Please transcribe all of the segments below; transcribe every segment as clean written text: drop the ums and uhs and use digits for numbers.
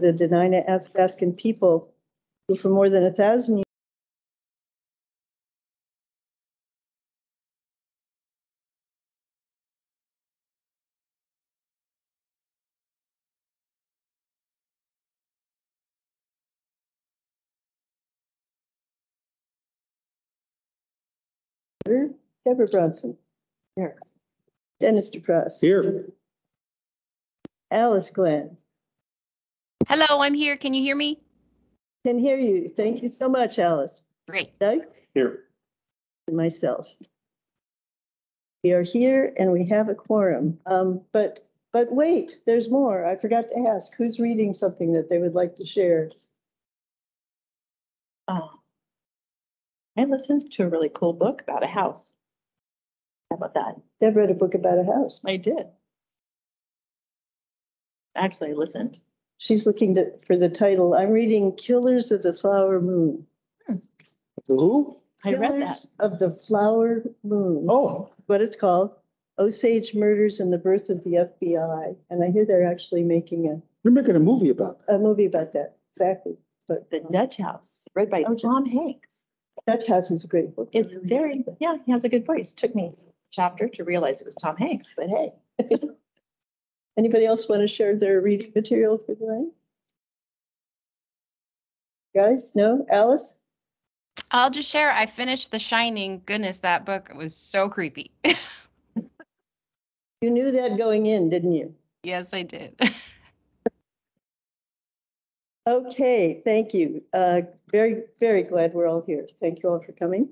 of the Dena'ina Athabascan people who for more than 1,000 years Deborah Bronson. Here. Dennis DePross. Here. Alice Glenn. Hello, I'm here. Can you hear me? Can hear you. Thank you so much, Alice. Great. Doug? Here. And myself. We are here and we have a quorum. But wait, there's more. I forgot to ask, who's reading something that they would like to share? I listened to a really cool book about a house. How about that? Deb read a book about a house. I did. Actually, I listened. She's looking for the title. I'm reading Killers of the Flower Moon. Who? I read that. Killers of the Flower Moon. Oh. What it's called. Osage Murders and the Birth of the FBI. And I hear they're actually making You're making a movie about that. a movie about that. Exactly. But The Dutch House, read by Tom Hanks. Dutch House is a great book. It's very, yeah, he has a good voice. Took me a chapter to realize it was Tom Hanks, but hey. Anybody else want to share their reading material for tonight? Guys, no? Alice? I'll just share. I finished The Shining. Goodness, that book was so creepy. You knew that going in, didn't you? Yes, I did. Okay, thank you. Very, very glad we're all here. Thank you all for coming.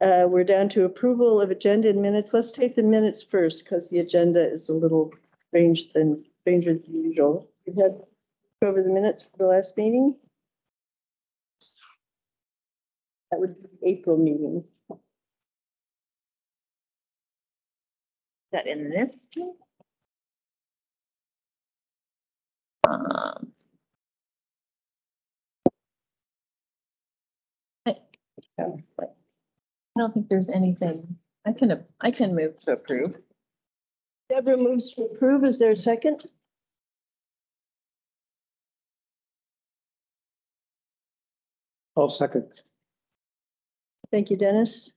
We're down to approval of agenda and minutes. Let's take the minutes first because the agenda is a little stranger than usual. We had over the minutes for the last meeting. That would be the April meeting. Is that in this? I don't think there's anything. I can move to approve. Deborah moves to approve. Is there a second? I'll second. Thank you, Dennis.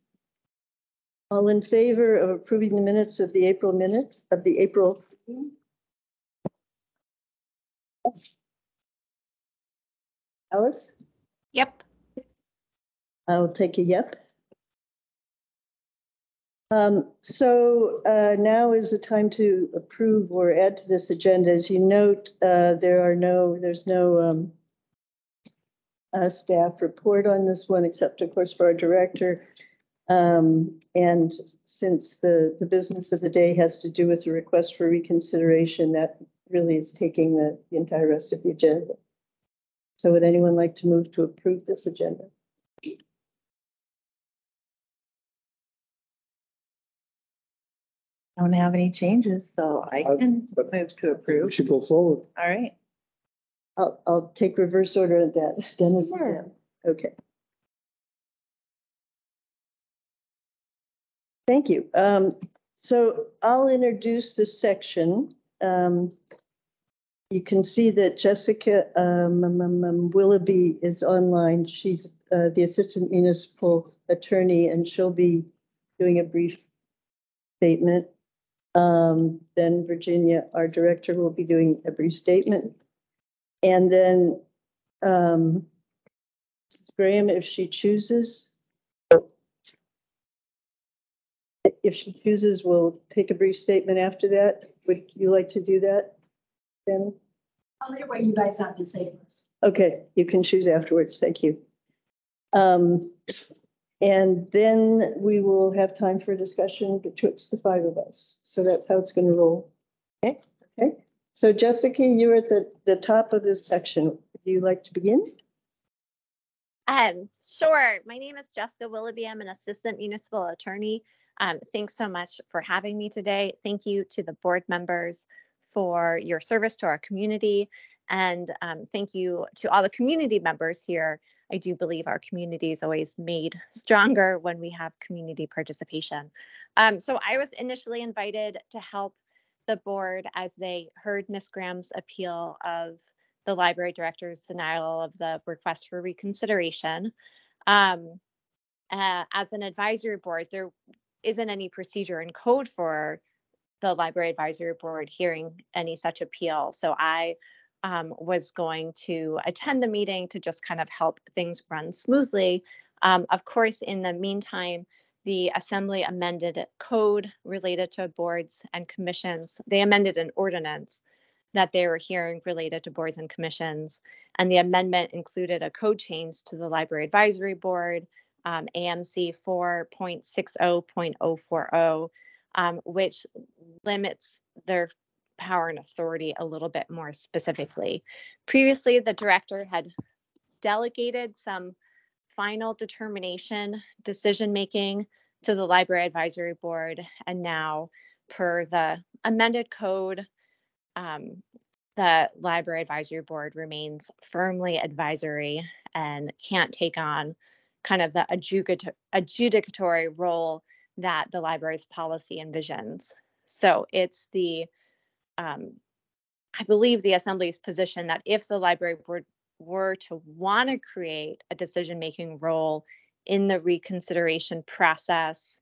All in favor of approving the minutes of the April minutes of the April? Alice? Yep. I'll take a yep. So now is the time to approve or add to this agenda. As you note, there's no staff report on this one, except of course for our director. And since the business of the day has to do with the request for reconsideration, that really is taking the entire rest of the agenda. So would anyone like to move to approve this agenda? I don't have any changes, so I can move to We approve. should go forward. All right. I'll take reverse order of that. Dennis. Sure. Okay. Thank you. So I'll introduce this section. You can see that Jessica Willoughby is online. She's the assistant municipal attorney, and she'll be doing a brief statement. Then Virginia, our director, will be doing a brief statement. And then Graham, if she chooses, we'll take a brief statement after that. Would you like to do that, Ben? I'll hear what you guys have to say first. Okay, you can choose afterwards. Thank you. And then we will have time for discussion betwixt the five of us. So that's how it's going to roll. Okay. Okay. So Jessica, you're at the top of this section. Would you like to begin? Sure. My name is Jessica Willoughby. I'm an assistant municipal attorney. Thanks so much for having me today. Thank you to the board members for your service to our community. And thank you to all the community members here. I do believe our community is always made stronger when we have community participation. So I was initially invited to help the board as they heard Ms. Graham's appeal of the library director's denial of the request for reconsideration. As an advisory board, there isn't any procedure in code for the library advisory board hearing any such appeal. So I was going to attend the meeting to just kind of help things run smoothly. Of course, in the meantime, the Assembly amended code related to boards and commissions. They amended an ordinance that they were hearing related to boards and commissions. And the amendment included a code change to the Library Advisory Board, AMC 4.60.040, which limits their power and authority a little bit more specifically. Previously, the director had delegated some final determination, decision-making to the Library Advisory Board, and now per the amended code, the Library Advisory Board remains firmly advisory and can't take on kind of the adjudicatory role that the library's policy envisions. So it's the, I believe the Assembly's position that if the Library Board were to want to create a decision-making role in the reconsideration process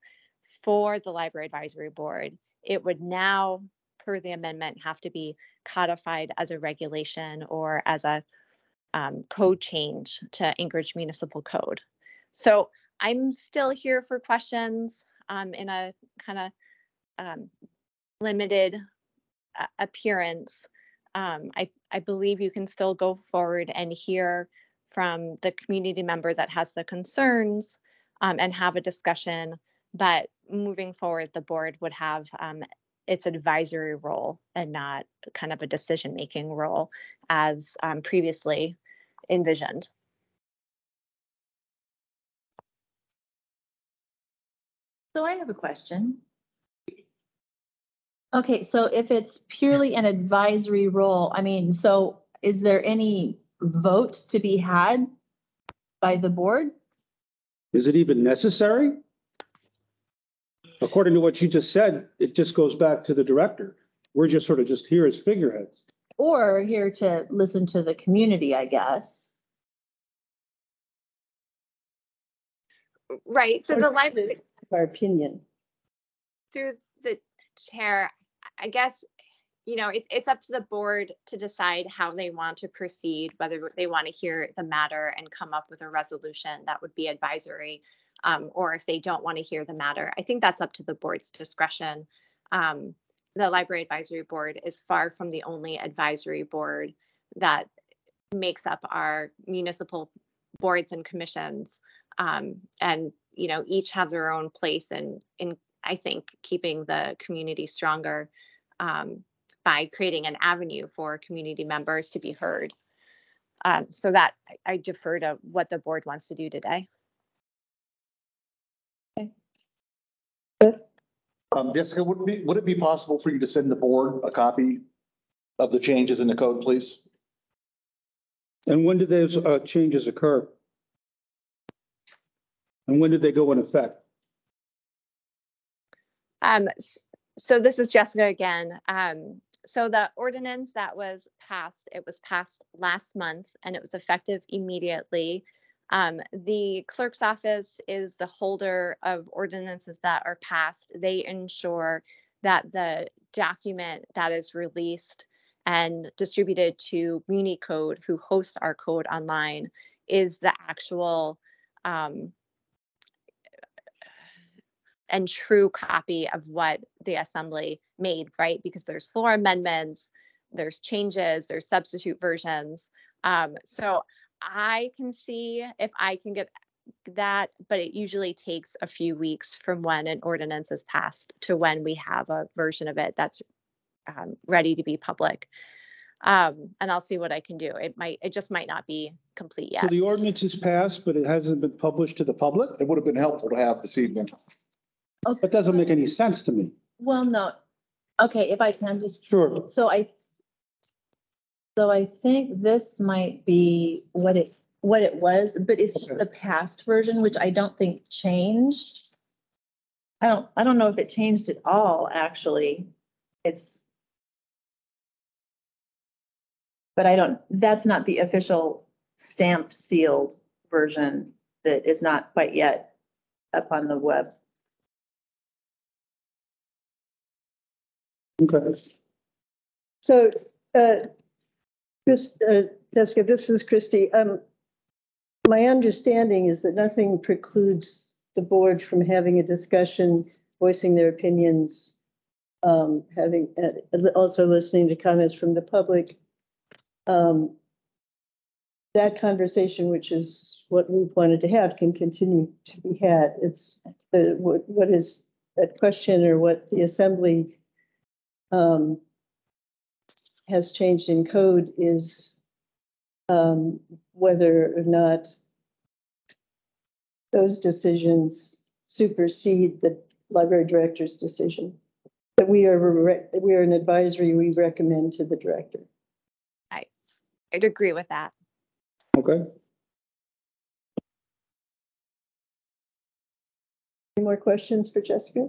for the Library Advisory Board, it would now, per the amendment, have to be codified as a regulation or as a code change to Anchorage Municipal Code. So I'm still here for questions in a kind of limited appearance. I believe you can still go forward and hear from the community member that has the concerns and have a discussion. But moving forward, the board would have its advisory role and not kind of a decision-making role as previously envisioned. So I have a question. Okay, so if it's purely an advisory role, I mean, so is there any vote to be had by the board? Is it even necessary? According to what you just said, it just goes back to the director. We're just sort of just here as figureheads. Or here to listen to the community, I guess? Right, so the library, Our opinion. through the chair, I guess, you know, it's up to the board to decide how they want to proceed, whether they want to hear the matter and come up with a resolution that would be advisory, or if they don't want to hear the matter. I think that's up to the board's discretion. The Library Advisory Board is far from the only advisory board that makes up our municipal boards and commissions. And, you know, each has their own place in I think, keeping the community stronger by creating an avenue for community members to be heard. So that I defer to what the board wants to do today. Jessica, would it be possible for you to send the board a copy of the changes in the code, please? And when did those changes occur? And when did they go in effect? So this is Jessica again. So the ordinance that was passed, it was passed last month and it was effective immediately. The clerk's office is the holder of ordinances that are passed. They ensure that the document that is released and distributed to Municipal Code, who hosts our code online, is the actual and true copy of what the Assembly made, right? Because there's floor amendments, there's changes, there's substitute versions. So I can see if I can get that, but it usually takes a few weeks from when an ordinance is passed to when we have a version of it that's ready to be public. And I'll see what I can do. It just might not be complete yet. So the ordinance is passed, but it hasn't been published to the public? It would have been helpful to have this evening. That doesn't make any sense to me. Well, no. Okay, if I can just. Sure. So I think this might be what it was, but it's just Okay. the past version, which I don't think changed. I don't know if it changed at all, actually. It's But that's not the official stamped sealed version that is not quite yet up on the web. Okay. So, Jessica, this is Christy. My understanding is that nothing precludes the board from having a discussion, voicing their opinions, having, also listening to comments from the public. That conversation, which is what we've wanted to have, can continue to be had. It's what is that question, or what the assembly has changed in code is whether or not those decisions supersede the library director's decision. That we are an advisory, we recommend to the director. I'd agree with that. Okay. Any more questions for Jessica?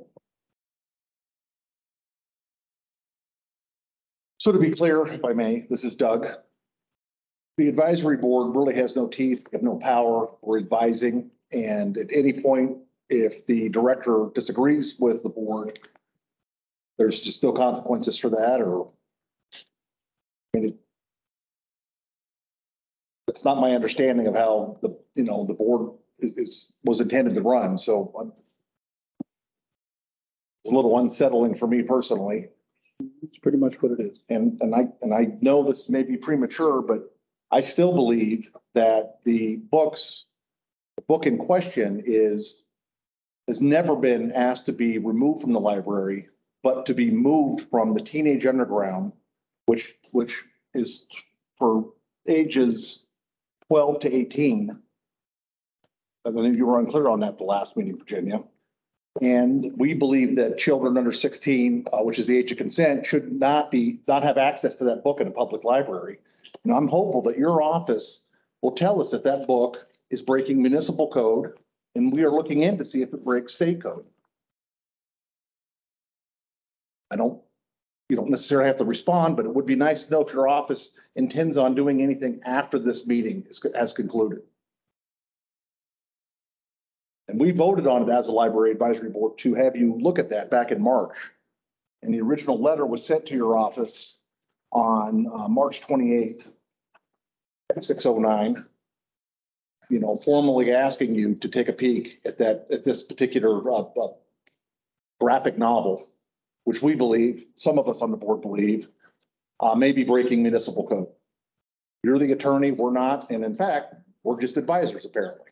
So to be clear, if I may, this is Doug. The advisory board really has no teeth, we have no power. We're advising. And at any point, if the director disagrees with the board, there's just still consequences for that, or I mean, it's not my understanding of how the board was intended to run. So it's a little unsettling for me personally. It's pretty much what it is. And I know this may be premature, but I still believe that the book in question has never been asked to be removed from the library, but to be moved from the teenage underground, which is for ages 12 to 18. I believe you were unclear on that the last meeting, Virginia. And we believe that children under 16, which is the age of consent, should not have access to that book in a public library. And I'm hopeful that your office will tell us if that book is breaking municipal code, and we are looking in to see if it breaks state code. You don't necessarily have to respond, but it would be nice to know if your office intends on doing anything after this meeting has concluded. And we voted on it as a library advisory board to have you look at that back in March. And the original letter was sent to your office on March 28th at 6:09, formally asking you to take a peek at this particular graphic novel, which we believe, some of us on the board believe, may be breaking municipal code. You're the attorney, we're not, and in fact, we're just advisors apparently.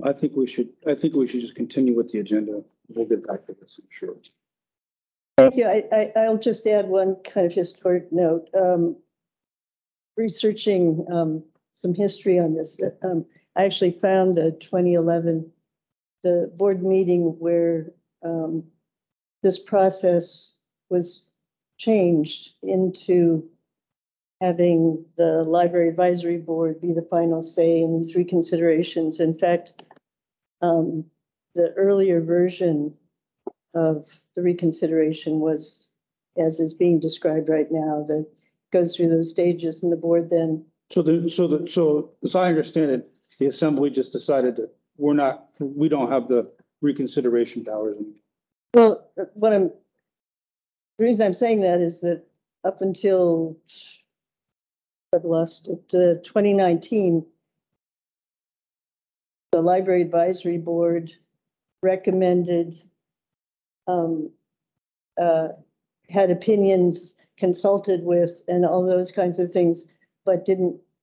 I think we should just continue with the agenda. We'll get back to this, I'm sure. Thank you. I'll just add one kind of historic note. Researching some history on this, I actually found a 2011, the board meeting where this process was changed into having the library advisory board be the final say in these reconsiderations. In fact, the earlier version of the reconsideration was, as is being described right now, that goes through those stages, and the board then. So as I understand it, the assembly just decided that we don't have the reconsideration powers. Well, the reason I'm saying that is that up until I've lost it, 2019, the library advisory board recommended, had opinions, consulted with, and all those kinds of things, but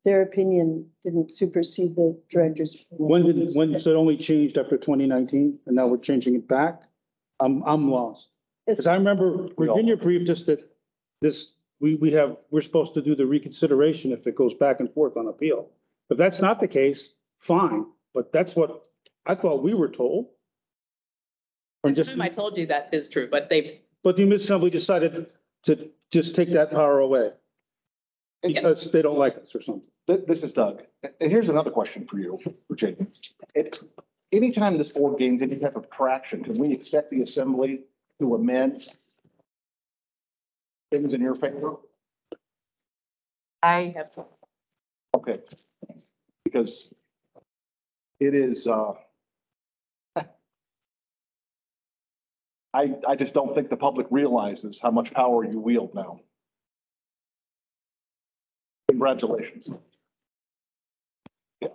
their opinion didn't supersede the director's. When it only changed after 2019, and now we're changing it back? I'm lost. Because I remember Virginia briefed us that we're supposed to do the reconsideration if it goes back and forth on appeal. If that's not the case, fine, but that's what I thought we were told. I told you that is true, but the assembly decided to just take that power away because they don't like us or something. This is Doug. And here's another question for you, Virginia. Anytime this board gains any type of traction, can we expect the assembly to amend things in your favor? I have. Okay. Because it is, I just don't think the public realizes how much power you wield now. Congratulations. Yeah.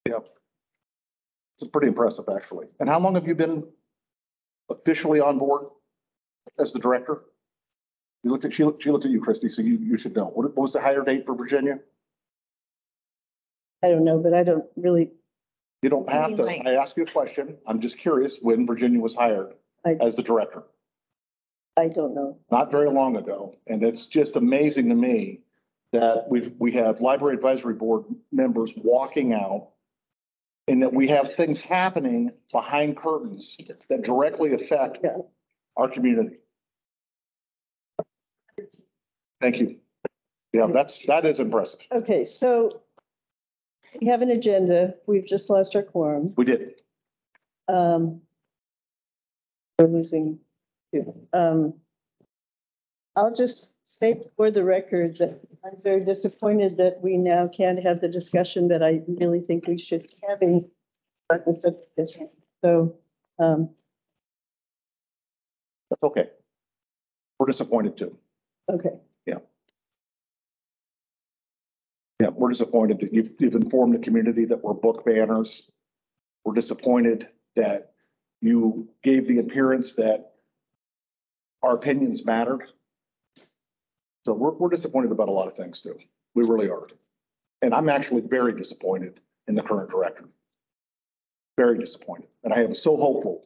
Yeah. It's pretty impressive, actually. And how long have you been officially on board as the director? You looked at, she looked at you, Christy, so you should know. What was the hire date for Virginia? I don't know, but I don't really, You don't have to. I asked you a question. I'm just curious when Virginia was hired as the director. I don't know. Not very long ago. And it's just amazing to me that we have library advisory board members walking out and that we have things happening behind curtains that directly affect Yeah. our community. Thank you. Yeah, that is impressive. Okay, so we have an agenda. We've just lost our quorum. We did. We're losing. I'll just state for the record that I'm very disappointed that we now can't have the discussion that I really think we should be having. So, That's okay. We're disappointed too. okay. Yeah, we're disappointed that you've informed the community that we're book banners. We're disappointed that you gave the appearance that our opinions mattered. So we're disappointed about a lot of things too. We really are. And I'm actually very disappointed in the current director. Very disappointed. And I am so hopeful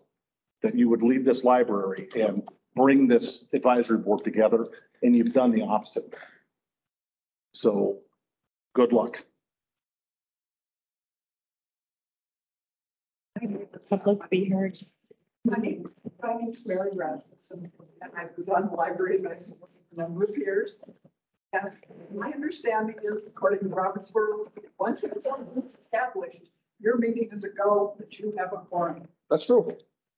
that you would lead this library and bring this advisory board together, and you've done the opposite. So good luck. Public be heard. My name's Mary Rasmussen, and I was on the library advisory board for a number of years. And my understanding is, according to Robert's Rule, once a quorum is established, your meeting is a go that you have a quorum. That's true.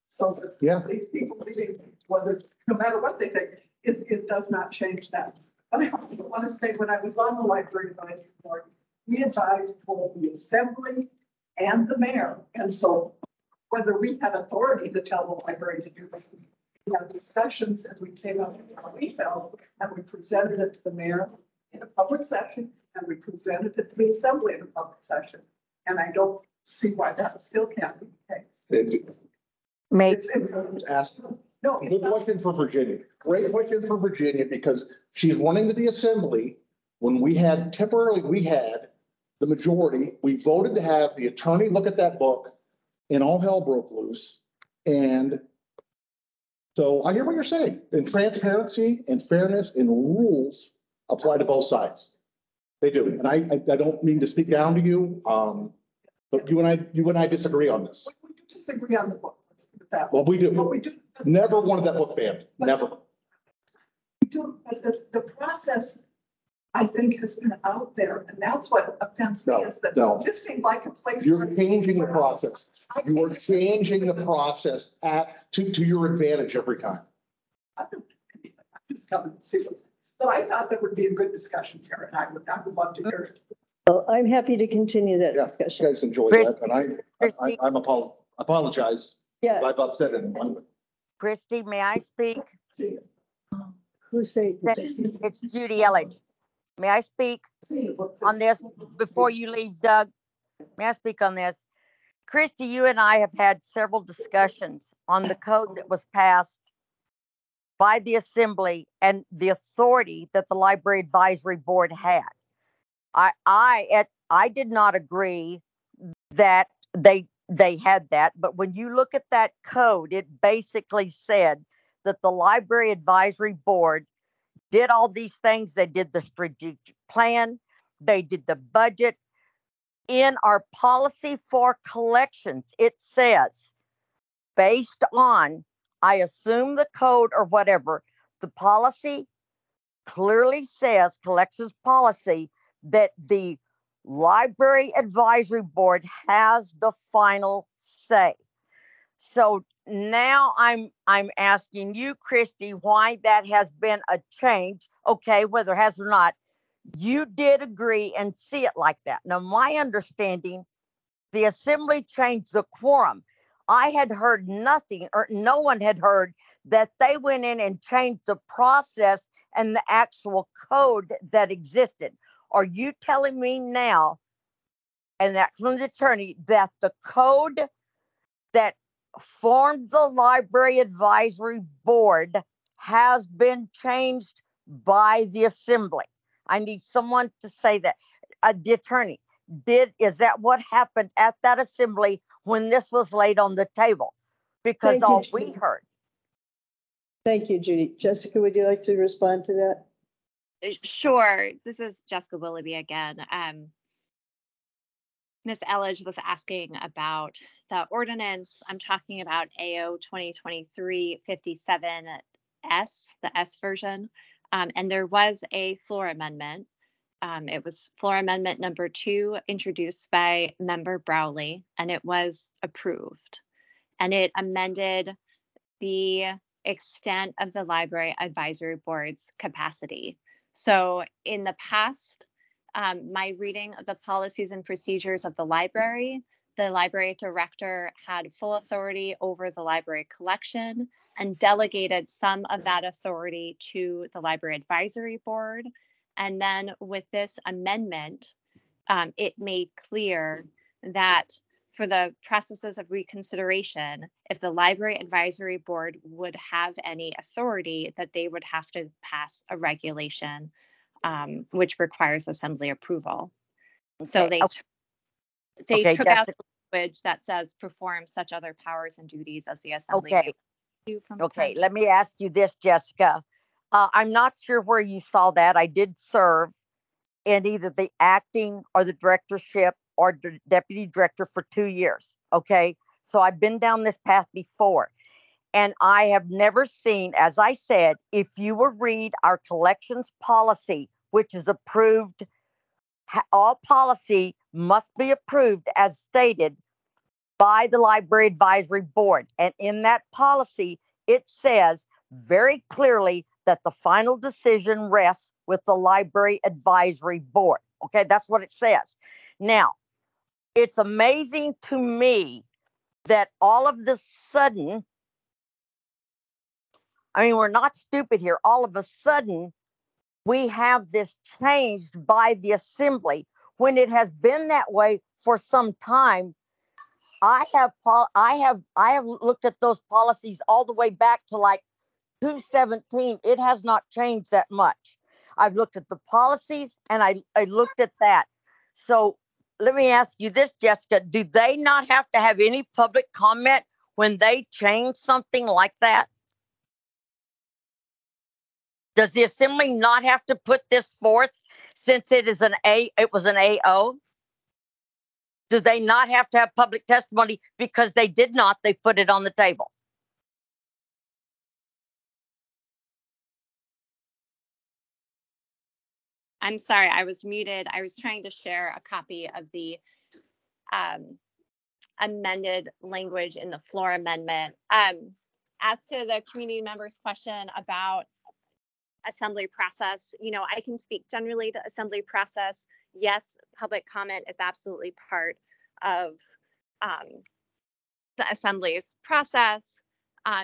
So that Yeah. these people leaving, whether, no matter what they think, it does not change that. But I also want to say, when I was on the library advisory board, we advised both the assembly and the mayor. And so whether we had authority to tell the library to do this, we had discussions and we came up with how we felt, and we presented it to the mayor in a public session, and we presented it to the assembly in a public session. And I don't see why that still can't be the case. Ask. No, Good question for Virginia. Great question for Virginia, because she's running to the assembly. When we had the majority, we voted to have the attorney look at that book and all hell broke loose. And so I hear what you're saying, and transparency and fairness and rules apply to both sides. They do. And I don't mean to speak down to you. But you and I disagree on this. we do disagree on the book. Let's put it that way. Well, we do. But we do. Never wanted that book banned. Never. We do, but the process, I think, has been out there, and that's what offends me, is that this seemed like a place. You're changing the process. You are changing the process to your advantage every time. I'm just coming to see what's, but I thought that would be a good discussion here, and I would love to hear it. Well, I'm happy to continue that Yeah, discussion. you guys enjoy Christy, that, and I'm apologize Yeah, if I've upset anyone. Christy, may I speak? who say? It's Judy Elledge. May I speak on this before you leave, Doug? May I speak on this? Christy, you and I have had several discussions on the code that was passed by the assembly and the authority that the library advisory board had. I did not agree that they had that, but when you look at that code, it basically said that the library advisory board did all these things. They did the strategic plan, they did the budget. In our policy for collections, it says, based on, I assume the code or whatever, the policy clearly says, collections policy, that the library advisory board has the final say. So now I'm asking you, Christy, why that has been a change. Okay, whether it has or not, you did agree and see it like that. Now, my understanding, the assembly changed the quorum. I had heard nothing, or no one had heard that they went in and changed the process and the actual code that existed. Are you telling me now, and that's from the attorney, that the code that formed the library advisory board has been changed by the assembly? I need someone to say that. The attorney, is that what happened at that assembly when this was laid on the table? Because Thank you, all we Judy. heard. Thank you, Judy. Jessica, would you like to respond to that? Sure. This is Jessica Willoughby again. Ms. Elledge was asking about the ordinance. I'm talking about AO 2023-57S, the S version. And there was a floor amendment. It was floor amendment number 2, introduced by Member Browley, and it was approved. And it amended the extent of the library advisory board's capacity. So in the past, my reading of the policies and procedures of the library director had full authority over the library collection and delegated some of that authority to the library advisory board. And then with this amendment, it made clear that for the processes of reconsideration, if the library advisory board would have any authority, that they would have to pass a regulation, which requires assembly approval. So they took out the language that says perform such other powers and duties as the assembly. Okay, let me ask you this, Jessica. I'm not sure where you saw that. I did serve in either the acting or the directorship or the deputy director for 2 years. Okay, so I've been down this path before, and I have never seen, as I said, if you will read our collections policy, which is approved, all policy must be approved as stated by the library advisory board. And in that policy, it says very clearly that the final decision rests with the library advisory board. Okay, that's what it says. Now, it's amazing to me that all of a sudden, I mean, we're not stupid here. All of a sudden, we have this changed by the assembly when it has been that way for some time. I have looked at those policies all the way back to like 2017. It has not changed that much. I've looked at the policies and I looked at that. So let me ask you this, Jessica, do they not have to have any public comment when they change something like that? Does the assembly not have to put this forth since it was an AO? Do they not have to have public testimony? Because they did not, they put it on the table. I'm sorry, I was muted. I was trying to share a copy of the amended language in the floor amendment. As to the community members' question about assembly process, I can speak generally to assembly process. Yes, public comment is absolutely part of the assembly's process.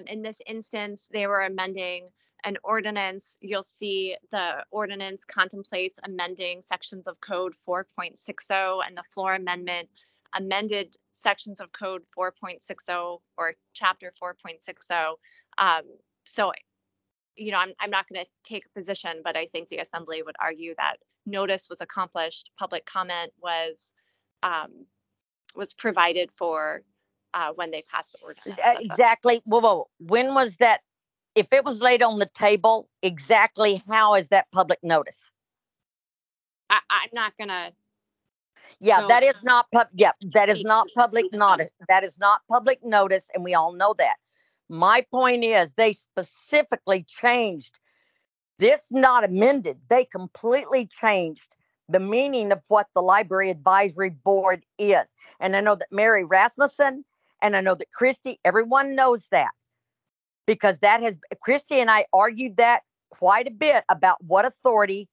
In this instance, they were amending an ordinance. You'll see the ordinance contemplates amending sections of code 4.60, and the floor amendment amended sections of code 4.60 or chapter 4.60. So, I'm not going to take a position, but I think the assembly would argue that notice was accomplished, public comment was provided for when they passed the ordinance. Exactly. Well, when was that? If it was laid on the table, exactly how is that public notice? I'm not gonna. Yeah, that is not that is not public notice. That is not public notice, and we all know that. My point is, they specifically changed this, not amended. They completely changed the meaning of what the library advisory board is. And I know that Mary Rasmussen And I know that Christy, everyone knows that, because Christy and I argued that quite a bit about what authority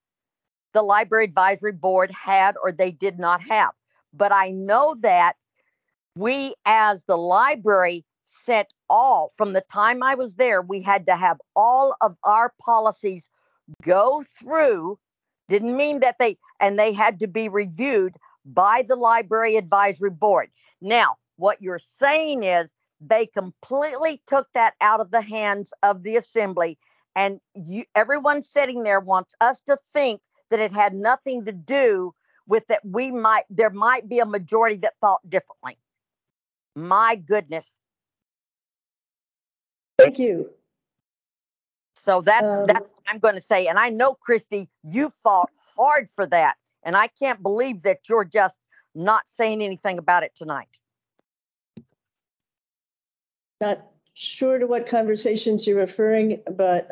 the Library Advisory Board had or they did not have. But I know that we, as the library, sent all, from the time I was there, we had to have all of our policies go through. Didn't mean that they had to be reviewed by the Library Advisory Board. Now, what you're saying is they completely took that out of the hands of the assembly, and everyone sitting there wants us to think that it had nothing to do with that. There might be a majority that thought differently. My goodness. Thank you. So that's what I'm going to say. And I know, Christy, you fought hard for that. And I can't believe that you're just not saying anything about it tonight. Not sure to what conversations you're referring, but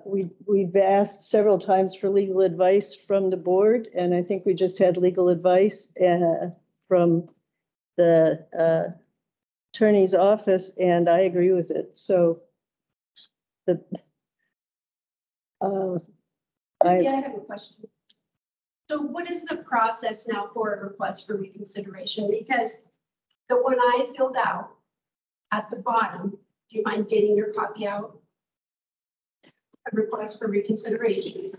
we've asked several times for legal advice from the board, and I think we just had legal advice from the attorney's office, and I agree with it. So I have a question. So what is the process now for a request for reconsideration? Because the one I filled out at the bottom, do you mind getting your copy out? A request for reconsideration.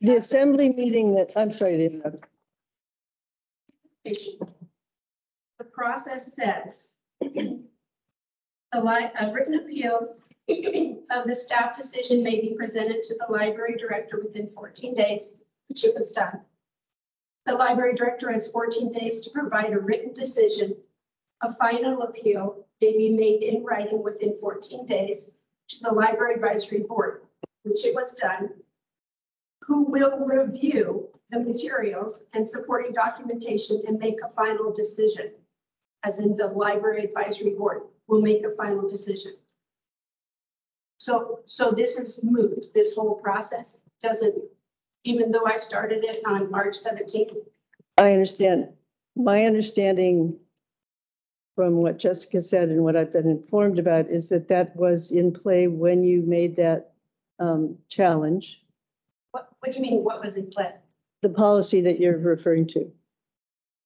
the assembly meeting that, I'm sorry to interrupt. The process says a written appeal of the staff decision may be presented to the library director within 14 days, which it was done. The library director has 14 days to provide a written decision. A final appeal may be made in writing within 14 days to the library advisory board, which it was done, who will review the materials and supporting documentation and make a final decision, as in the library advisory board will make a final decision. So this is moot. This whole process doesn't, even though I started it on March 17th. I understand. My understanding from what Jessica said and what I've been informed about is that that was in play when you made that challenge. What do you mean, what was in play? The policy that you're referring to.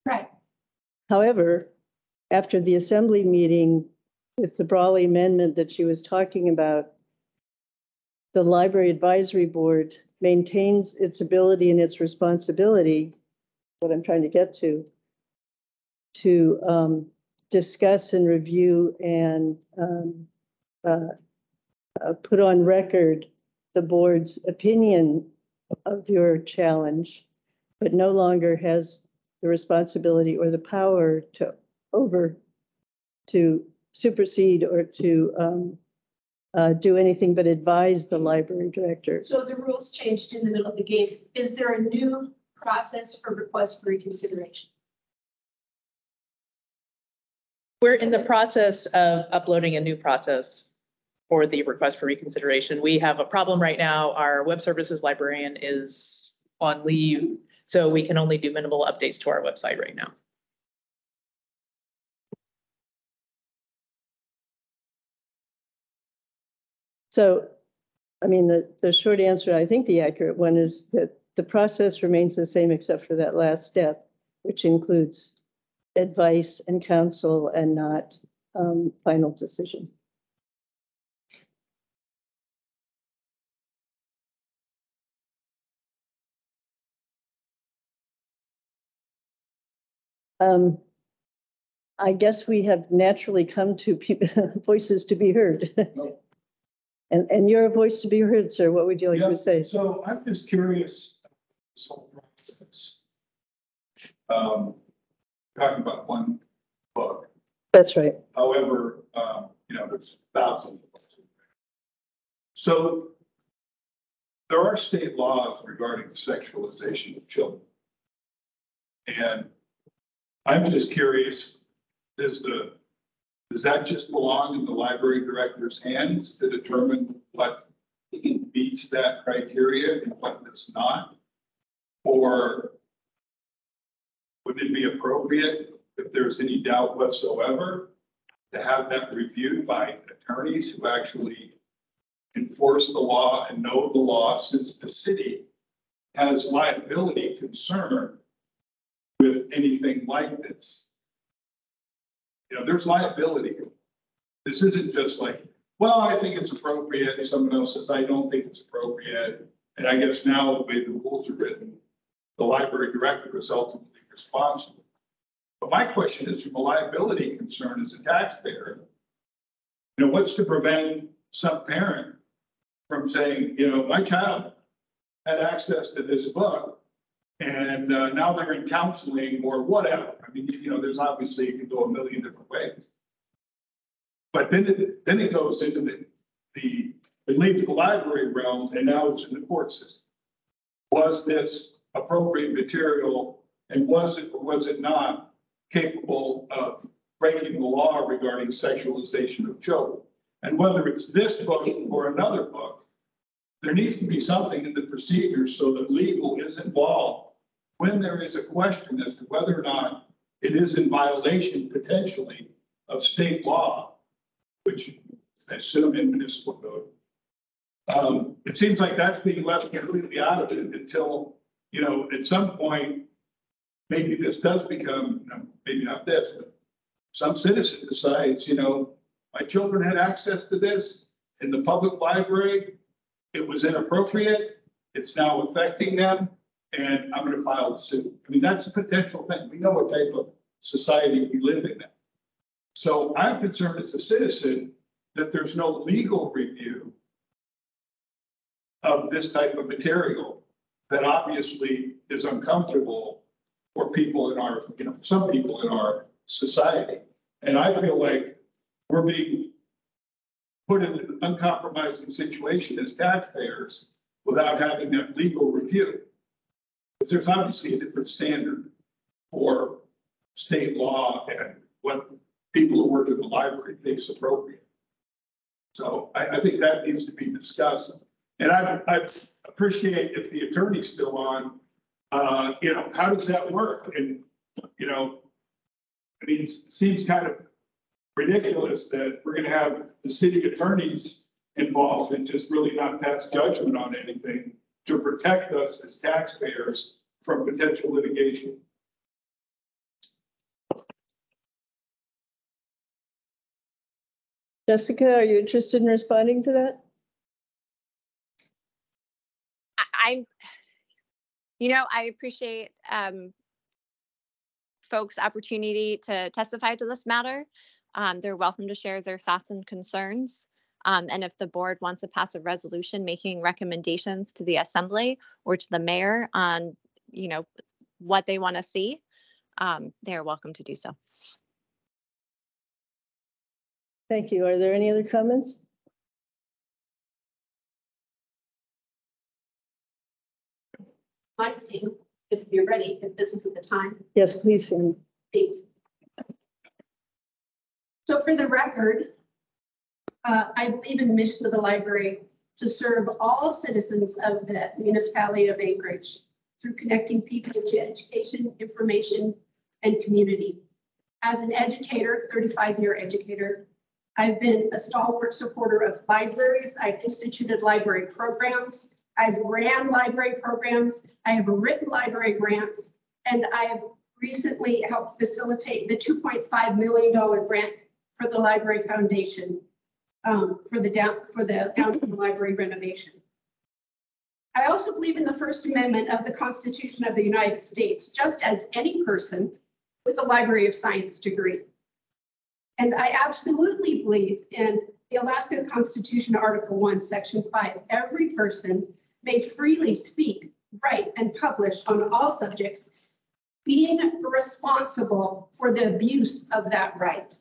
Right. However, after the assembly meeting with the Brawley amendment that she was talking about, the library advisory board maintains its ability and its responsibility, what I'm trying to get to discuss and review and put on record the board's opinion of your challenge, but no longer has the responsibility or the power to supersede or to do anything but advise the library director. So the rules changed in the middle of the game. Is there a new process for request for reconsideration? We're in the process of uploading a new process for the request for reconsideration. We have a problem right now. Our web services librarian is on leave, so we can only do minimal updates to our website right now. So, I mean, the short answer, I think the accurate one, is that the process remains the same except for that last step, which includes advice and counsel and not final decision. I guess we have naturally come to voices to be heard. And you're a voice to be heard, sir. What would you like to say? So I'm just curious, this whole process. Talking about one book. That's right. However, there's thousands of books. So there are state laws regarding the sexualization of children. And I'm just curious, does that just belong in the library director's hands to determine what meets that criteria and what does not? Or would it be appropriate if there's any doubt whatsoever, to have that reviewed by attorneys who actually enforce the law and know the law, since the city has liability concern with anything like this. You know, there's liability. This isn't just like, well, I think it's appropriate, and someone else says, I don't think it's appropriate. And I guess now the way the rules are written, the library director is ultimately responsible. But my question is, from a liability concern as a taxpayer, you know, what's to prevent some parent from saying, you know, my child had access to this book and now they're in counseling or whatever. I mean, you know, there's obviously, it can go a million different ways. But then it goes into it leaves the library realm and now it's in the court system. Was this appropriate material and was it or was it not capable of breaking the law regarding sexualization of children? And whether it's this book or another book, there needs to be something in the procedure so that legal is involved when there is a question as to whether or not it is in violation potentially of state law, which I assume in municipal code. It seems like that's being left completely out of it until, you know, at some point, maybe this does become, you know, maybe not this, but some citizen decides, you know, my children had access to this in the public library. It was inappropriate. It's now affecting them and I'm going to file a suit. I mean, that's a potential thing. We know what type of society we live in now. So I'm concerned as a citizen that there's no legal review of this type of material that obviously is uncomfortable for people in our, you know, some people in our society. And I feel like we're being put in an uncompromising situation as taxpayers without having that legal review. But there's obviously a different standard for state law and what people who work in the library think is appropriate. So I think that needs to be discussed. And I appreciate if the attorney's still on, you know, how does that work? And, you know, I mean, it seems kind of ridiculous that we're going to have the city attorneys involved and just really not pass judgment on anything to protect us as taxpayers from potential litigation. Jessica, are you interested in responding to that? I appreciate folks' opportunity to testify to this matter. They're welcome to share their thoughts and concerns. And if the board wants to pass a resolution making recommendations to the assembly or to the mayor on, you know, what they want to see, they're welcome to do so. Thank you. Are there any other comments? My sting, if you're ready, if this isn't the time. Yes, please, Sandy. Thanks. So for the record, I believe in the mission of the library to serve all citizens of the municipality of Anchorage through connecting people to education, information, and community. As an educator, 35-year educator, I've been a stalwart supporter of libraries. I've instituted library programs. I've ran library programs. I have written library grants, and I have recently helped facilitate the $2.5 million grant for the Library Foundation for the downtown library renovation. I also believe in the First Amendment of the Constitution of the United States, just as any person with a Library of Science degree. And I absolutely believe in the Alaska Constitution, Article 1, Section 5. Every person may freely speak, write, and publish on all subjects, being responsible for the abuse of that right.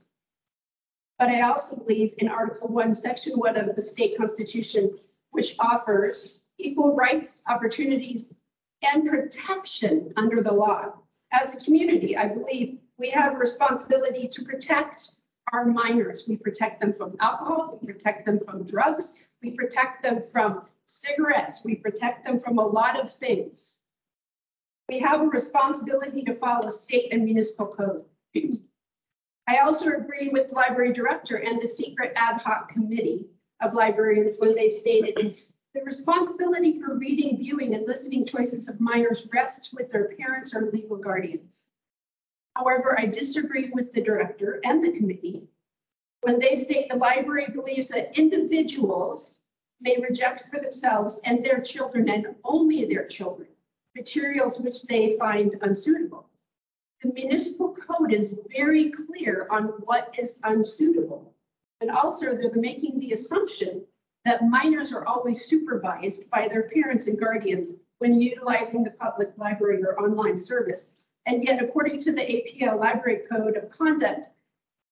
But I also believe in Article 1, Section 1 of the state constitution, which offers equal rights, opportunities, and protection under the law. As a community, I believe we have a responsibility to protect our minors. We protect them from alcohol, we protect them from drugs, we protect them from cigarettes, we protect them from a lot of things. We have a responsibility to follow state and municipal code. I also agree with the library director and the secret ad hoc committee of librarians when they stated the responsibility for reading, viewing, and listening choices of minors rests with their parents or legal guardians. However, I disagree with the director and the committee when they state the library believes that individuals may reject for themselves and their children and only their children materials which they find unsuitable. The municipal code is very clear on what is unsuitable. And also they're making the assumption that minors are always supervised by their parents and guardians when utilizing the public library or online service. And yet, according to the APL Library Code of Conduct,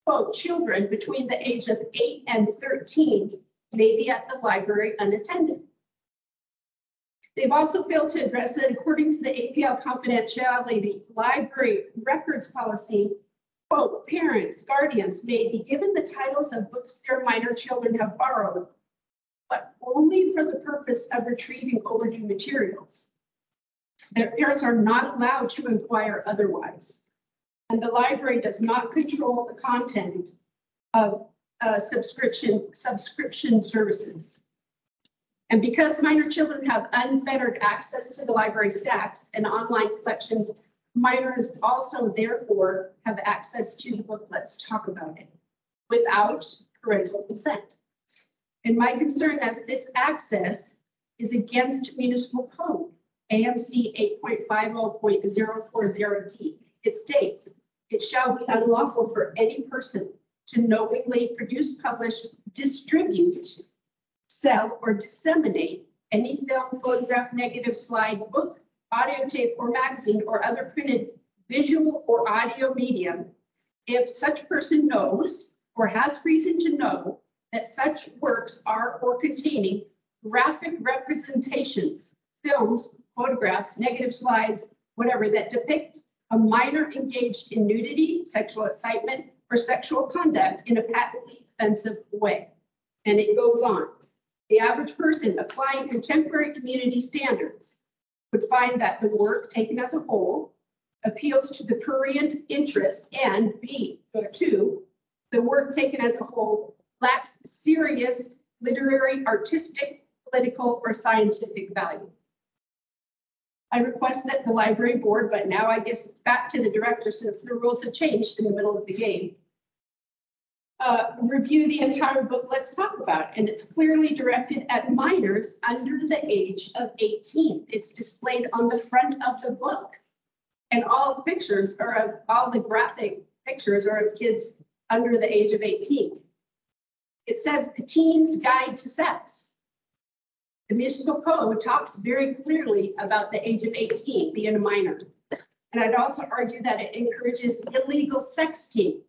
quote, children between the age of 8 and 13 may be at the library unattended. They've also failed to address that according to the APL confidentiality library records policy, quote, parents, guardians may be given the titles of books their minor children have borrowed, but only for the purpose of retrieving overdue materials. Their parents are not allowed to inquire otherwise. And the library does not control the content of subscription services. And because minor children have unfettered access to the library stacks and online collections, minors also therefore have access to the book Let's Talk About It without parental consent. And my concern is this access is against municipal code, AMC 8.50.040D. It states, it shall be unlawful for any person to knowingly produce, publish, distribute, sell, or disseminate any film, photograph, negative, slide, book, audio tape, or magazine, or other printed visual or audio medium if such person knows or has reason to know that such works are or containing graphic representations, films, photographs, negative slides, whatever, that depict a minor engaged in nudity, sexual excitement, or sexual conduct in a patently offensive way. And it goes on. The average person applying contemporary community standards would find that the work taken as a whole appeals to the prurient interest and two, the work taken as a whole lacks serious literary, artistic, political, or scientific value. I request that the library board, but now I guess it's back to the director since the rules have changed in the middle of the game, review the entire book Let's Talk About It. And it's clearly directed at minors under the age of 18. It's displayed on the front of the book. And all the pictures are of, all the graphic pictures are of kids under the age of 18. It says the Teen's Guide to Sex. The municipal code talks very clearly about the age of 18 being a minor. And I'd also argue that it encourages illegal sexting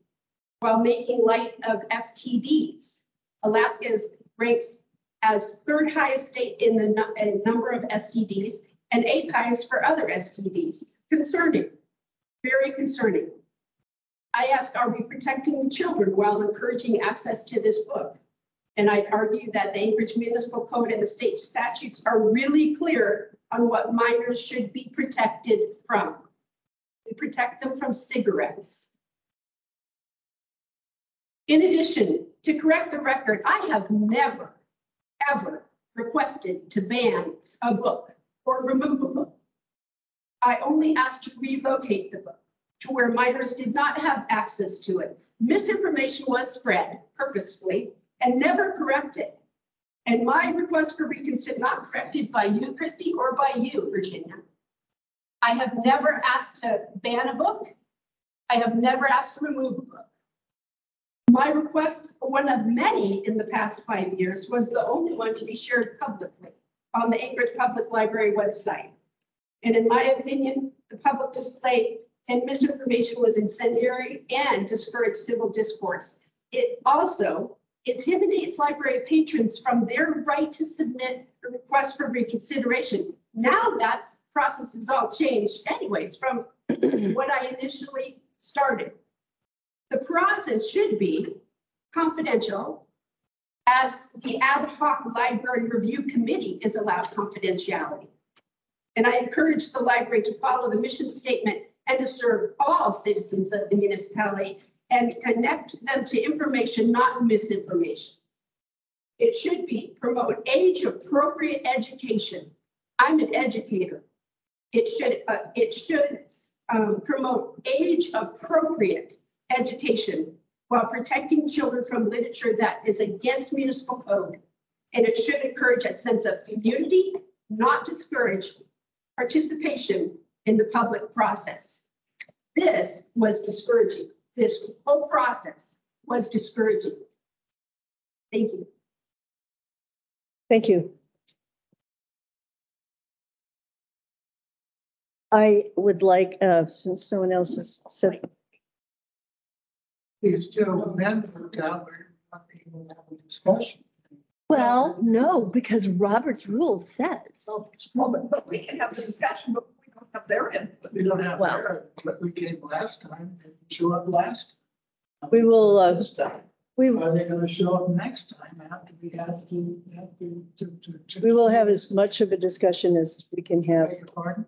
while making light of STDs. Alaska ranks as third highest state in the number of STDs and 8th highest for other STDs. Concerning, very concerning. I ask, are we protecting the children while encouraging access to this book? And I'd argue that the Anchorage Municipal Code and the state statutes are really clear on what minors should be protected from. We protect them from cigarettes. In addition, to correct the record, I have never, ever requested to ban a book or remove a book. I only asked to relocate the book to where minors did not have access to it. Misinformation was spread purposefully and never corrected. And my request for reconsideration, not corrected by you, Christy, or by you, Virginia. I have never asked to ban a book. I have never asked to remove a book. My request, one of many in the past 5 years, was the only one to be shared publicly on the Anchorage Public Library website. And in my opinion, the public display and misinformation was incendiary and discouraged civil discourse. It also intimidates library patrons from their right to submit a request for reconsideration. Now that process is all changed anyways from what I initially started. The process should be confidential, as the ad hoc library review committee is allowed confidentiality. And I encourage the library to follow the mission statement and to serve all citizens of the municipality and connect them to information, not misinformation. It should be promote age-appropriate education. I'm an educator. It should promote age-appropriate education while protecting children from literature that is against municipal code. And it should encourage a sense of community, not discourage participation in the public process. This was discouraging. This whole process was discouraging. Thank you. Thank you. I would like, since no one else has said, Please do amend the gallery, not able to have a discussion. well, no, because Robert's rule says. But we can have the discussion, but we don't have their input. We don't have, Well- their- but we came last time, they didn't show up last. time. We will, This time. we, Are they gonna show up next time after we have to? we will have as much of a discussion as we can have. Beg your pardon?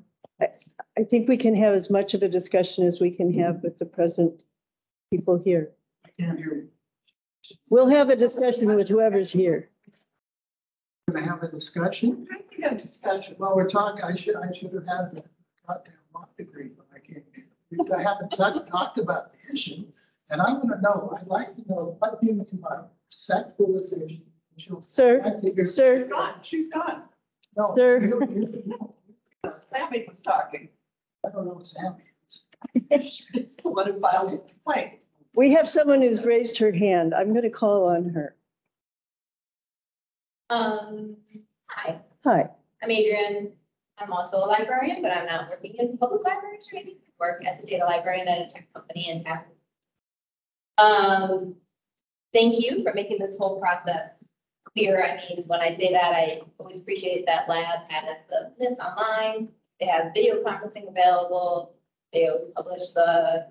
I think we can have as much of a discussion as we can have with the present people here. I can't hear you. We'll have a discussion with whoever's here. Gonna have a discussion? We had discussion. Well, we're talking, I should have had the goddamn law degree, but I can't. I haven't talked about the issue, and I want to know, I'd like to know what you mean by secularization. Sir, She's sir, gone. She's gone. No, Sir. you- Sammy was talking. I don't know what Sam is. It's the one who filed the complaint. we have someone who's raised her hand. I'm going to call on her. Hi, Hi. I'm Adrian. I'm also a librarian, but I'm not working in public libraries or anything. I work as a data librarian at a tech company in town. Thank you for making this whole process clear. I mean, when I say that, I always appreciate that lab has the minutes online. They have video conferencing available. They always publish the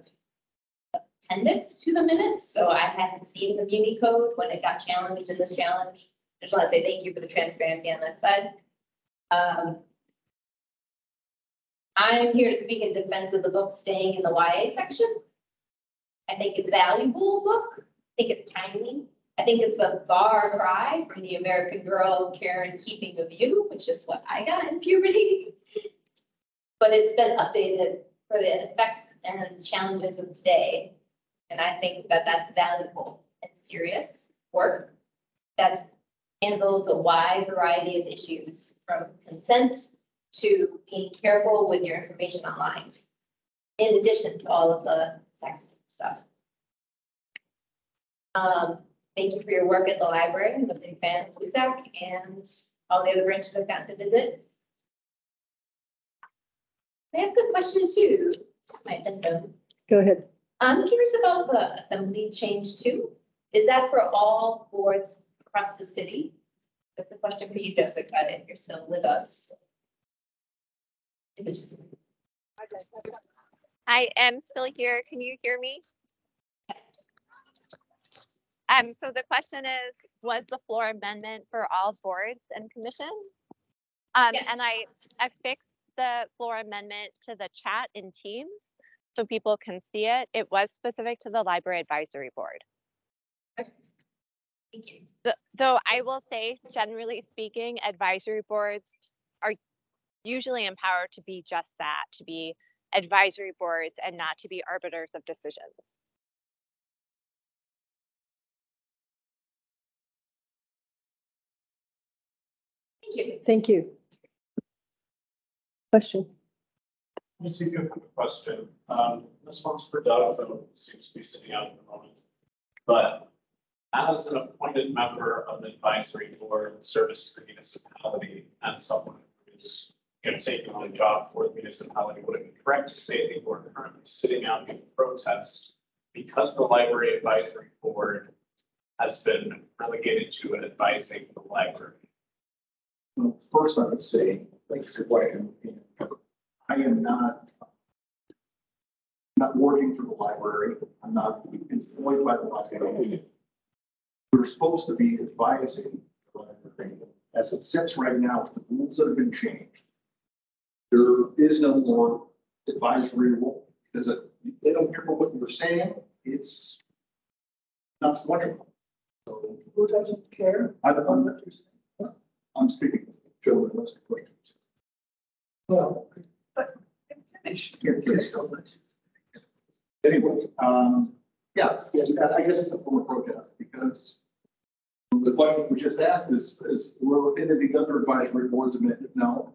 appendix to the minutes. So I hadn't seen the Muni Code when it got challenged in this challenge. I just want to say thank you for the transparency on that side. I'm here to speak in defense of the book staying in the YA section. I think it's a valuable book. I think it's timely. I think it's a far cry from the American Girl Karen keeping of you, which is what I got in puberty. But it's been updated for the effects and challenges of today. And I think that that's valuable and serious work that handles a wide variety of issues, from consent to being careful with your information online, in addition to all of the sexist stuff. Thank you for your work at the library. I'm a big fan of USAC and all the other branches I've gotten to visit. Can I ask a question too? My addendum. Go ahead. I'm curious about the assembly change too. Is that for all boards across the city? That's a question for you, Jessica, if you're still with us. Is it just? I am still here. Can you hear me? Yes. So the question is, was the floor amendment for all boards and commissions? Yes. And I fixed the floor amendment to the chat in Teams so people can see it. It was specific to the Library Advisory Board. Okay. Thank you. Though I will say, generally speaking, advisory boards are usually empowered to be just that, to be advisory boards and not to be arbiters of decisions. Thank you. Thank you. Question. Just a quick question. This one's for Doug, though seems to be sitting out at the moment. But as an appointed member of the advisory board, service to the municipality, and someone who's taking on a job for the municipality, would it be correct to say that you are currently sitting out in protest because the library advisory board has been relegated to advising the library? Well, first, I would say, thank you for your question. I am not working for the library. I'm not employed by the library. We're supposed to be advising the library. As it sits right now, the rules that have been changed, there is no more advisory role. Because if they don't care what you're saying, it's not so much. So Who doesn't care? I don't know what you're saying. I'm speaking with Joe and let's questions. Well, Finish. Yeah, please. Anyway, yeah, I guess it's a form of protest because the question we just asked is will any of the other advisory boards admit no?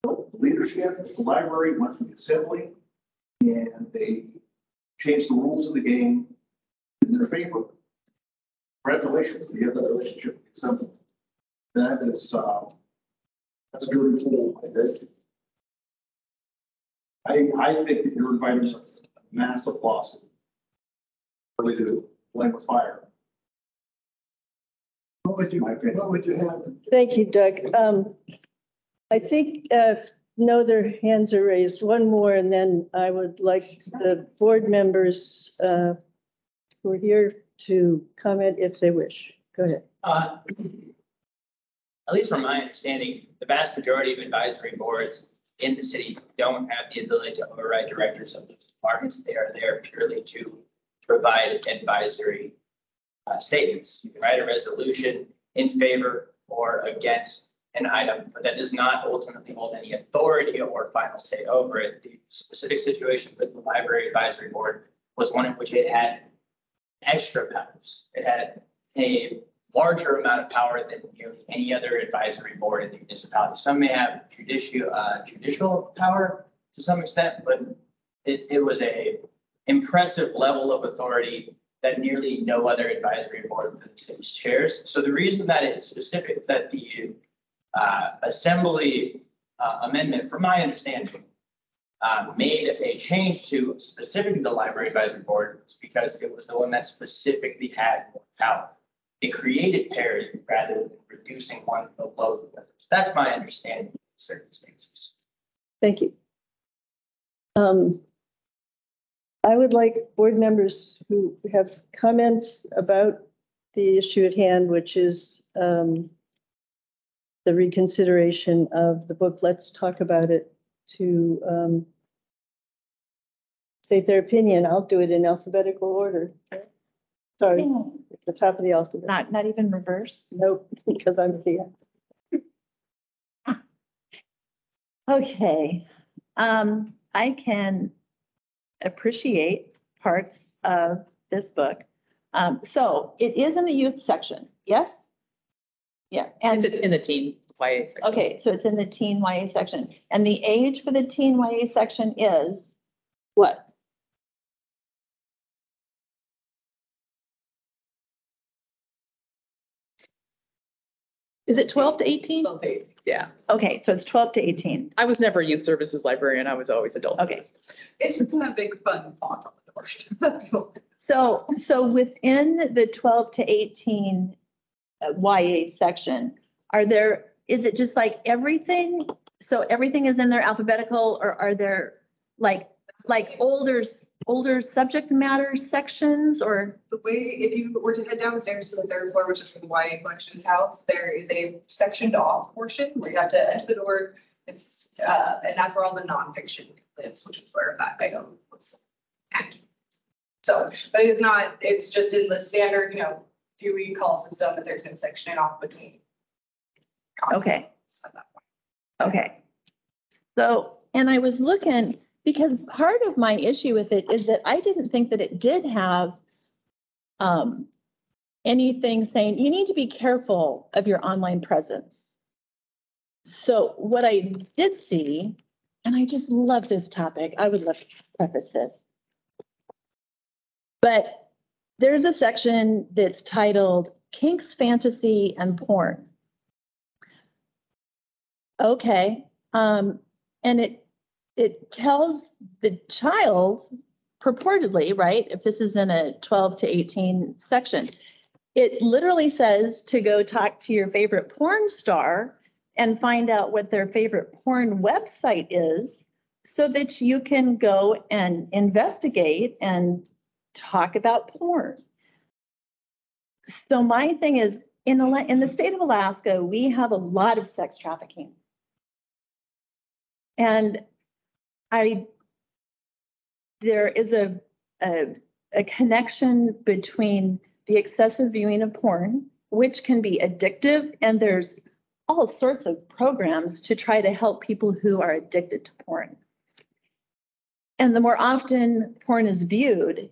The leadership, the library went to the assembly and they changed the rules of the game in their favor. Congratulations, you have that relationship with the assembly. That is, that's a good tool. I think that you're inviting us a massive lawsuit. Really do, blame with fire. what would you have? Thank you, Doug. I think, no other hands are raised. One more, and then I would like the board members who are here to comment if they wish. Go ahead. At least from my understanding, the vast majority of advisory boards in the city don't have the ability to override directors of those departments. They are there purely to provide advisory statements. You can write a resolution in favor or against an item, but that does not ultimately hold any authority or final say over it. The specific situation with the library advisory board was one in which it had extra powers. It had a larger amount of power than nearly any other advisory board in the municipality. Some may have judicial power to some extent, but it was a impressive level of authority that nearly no other advisory board within the city shares. So the reason that it's specific, that the assembly amendment, from my understanding, made a change to specifically the library advisory board was because it was the one that specifically had more power. It created parity rather than reducing one below the other. That's my understanding of circumstances. Thank you. I would like board members who have comments about the issue at hand, which is the reconsideration of the book. Let's talk about it, to state their opinion. I'll do it in alphabetical order. Sorry, at the top of the alphabet. Not even reverse? Nope, because I'm here. Okay. I can appreciate parts of this book. So it is in the youth section, yes? Yeah. And It's in the teen YA section. okay, so it's in the teen YA section. And the age for the teen YA section is what? Is it 12 to 18? 12 to 18. Yeah. Okay, so it's 12 to 18. I was never a youth services librarian. I was always adult. Okay. services. It's just a big fun font on the door. That's all. So within the 12 to 18 YA section, is it just like everything? So everything is in there alphabetical, or are there like older subject matter sections, or? The way, if you were to head downstairs to the third floor, which is the YA Collections house, there is a sectioned off portion where you have to enter the door. It's, and that's where all the nonfiction lives, which is where that item was at. So, but it is not, it's just in the standard, Dewey call system, that there's no sectioning off between. Okay. Okay. So, and I was looking, because part of my issue with it is that I didn't think that it did have anything saying you need to be careful of your online presence. So what I did see, and I just love this topic, I would love to preface this, but there's a section that's titled Kinks, Fantasy, and Porn. Okay, and it tells the child purportedly, right, if this is in a 12 to 18 section, it literally says to go talk to your favorite porn star and find out what their favorite porn website is so that you can go and investigate and talk about porn. So my thing is, in the state of Alaska, we have a lot of sex trafficking. And there is a connection between the excessive viewing of porn, which can be addictive, and there's all sorts of programs to try to help people who are addicted to porn. And the more often porn is viewed,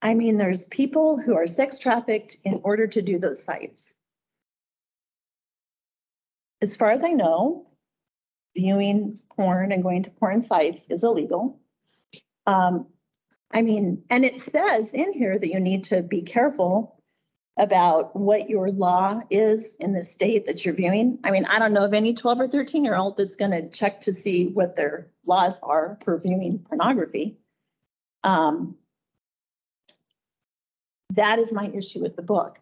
I mean, there's people who are sex trafficked in order to do those sites. As far as I know, viewing porn and going to porn sites is illegal. I mean, and it says in here that you need to be careful about what your law is in the state that you're viewing. I mean, I don't know of any 12 or 13-year-old that's going to check to see what their laws are for viewing pornography. That is my issue with the book.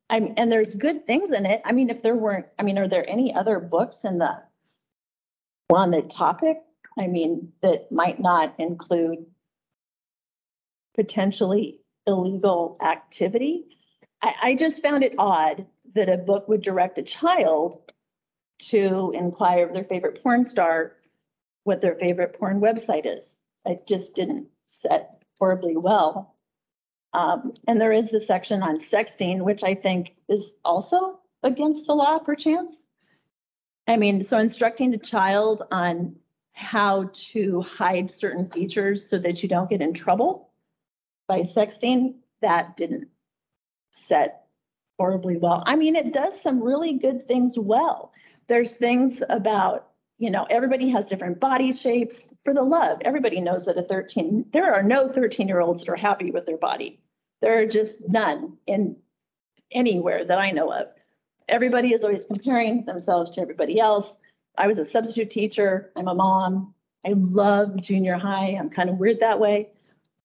And there's good things in it. I mean, if there weren't, I mean, are there any other books on the topic? I mean, that might not include potentially illegal activity? I just found it odd that a book would direct a child to inquire of their favorite porn star what their favorite porn website is. It just didn't set horribly well. And there is the section on sexting, which I think is also against the law, perchance. I mean, so instructing a child on how to hide certain features so that you don't get in trouble by sexting, that didn't set horribly well. I mean, it does some really good things well. There's things about, you know, everybody has different body shapes. For the love, everybody knows that there are no 13-year-olds that are happy with their body. There are just none in anywhere that I know of. Everybody is always comparing themselves to everybody else. I was a substitute teacher. I'm a mom. I love junior high. I'm kind of weird that way.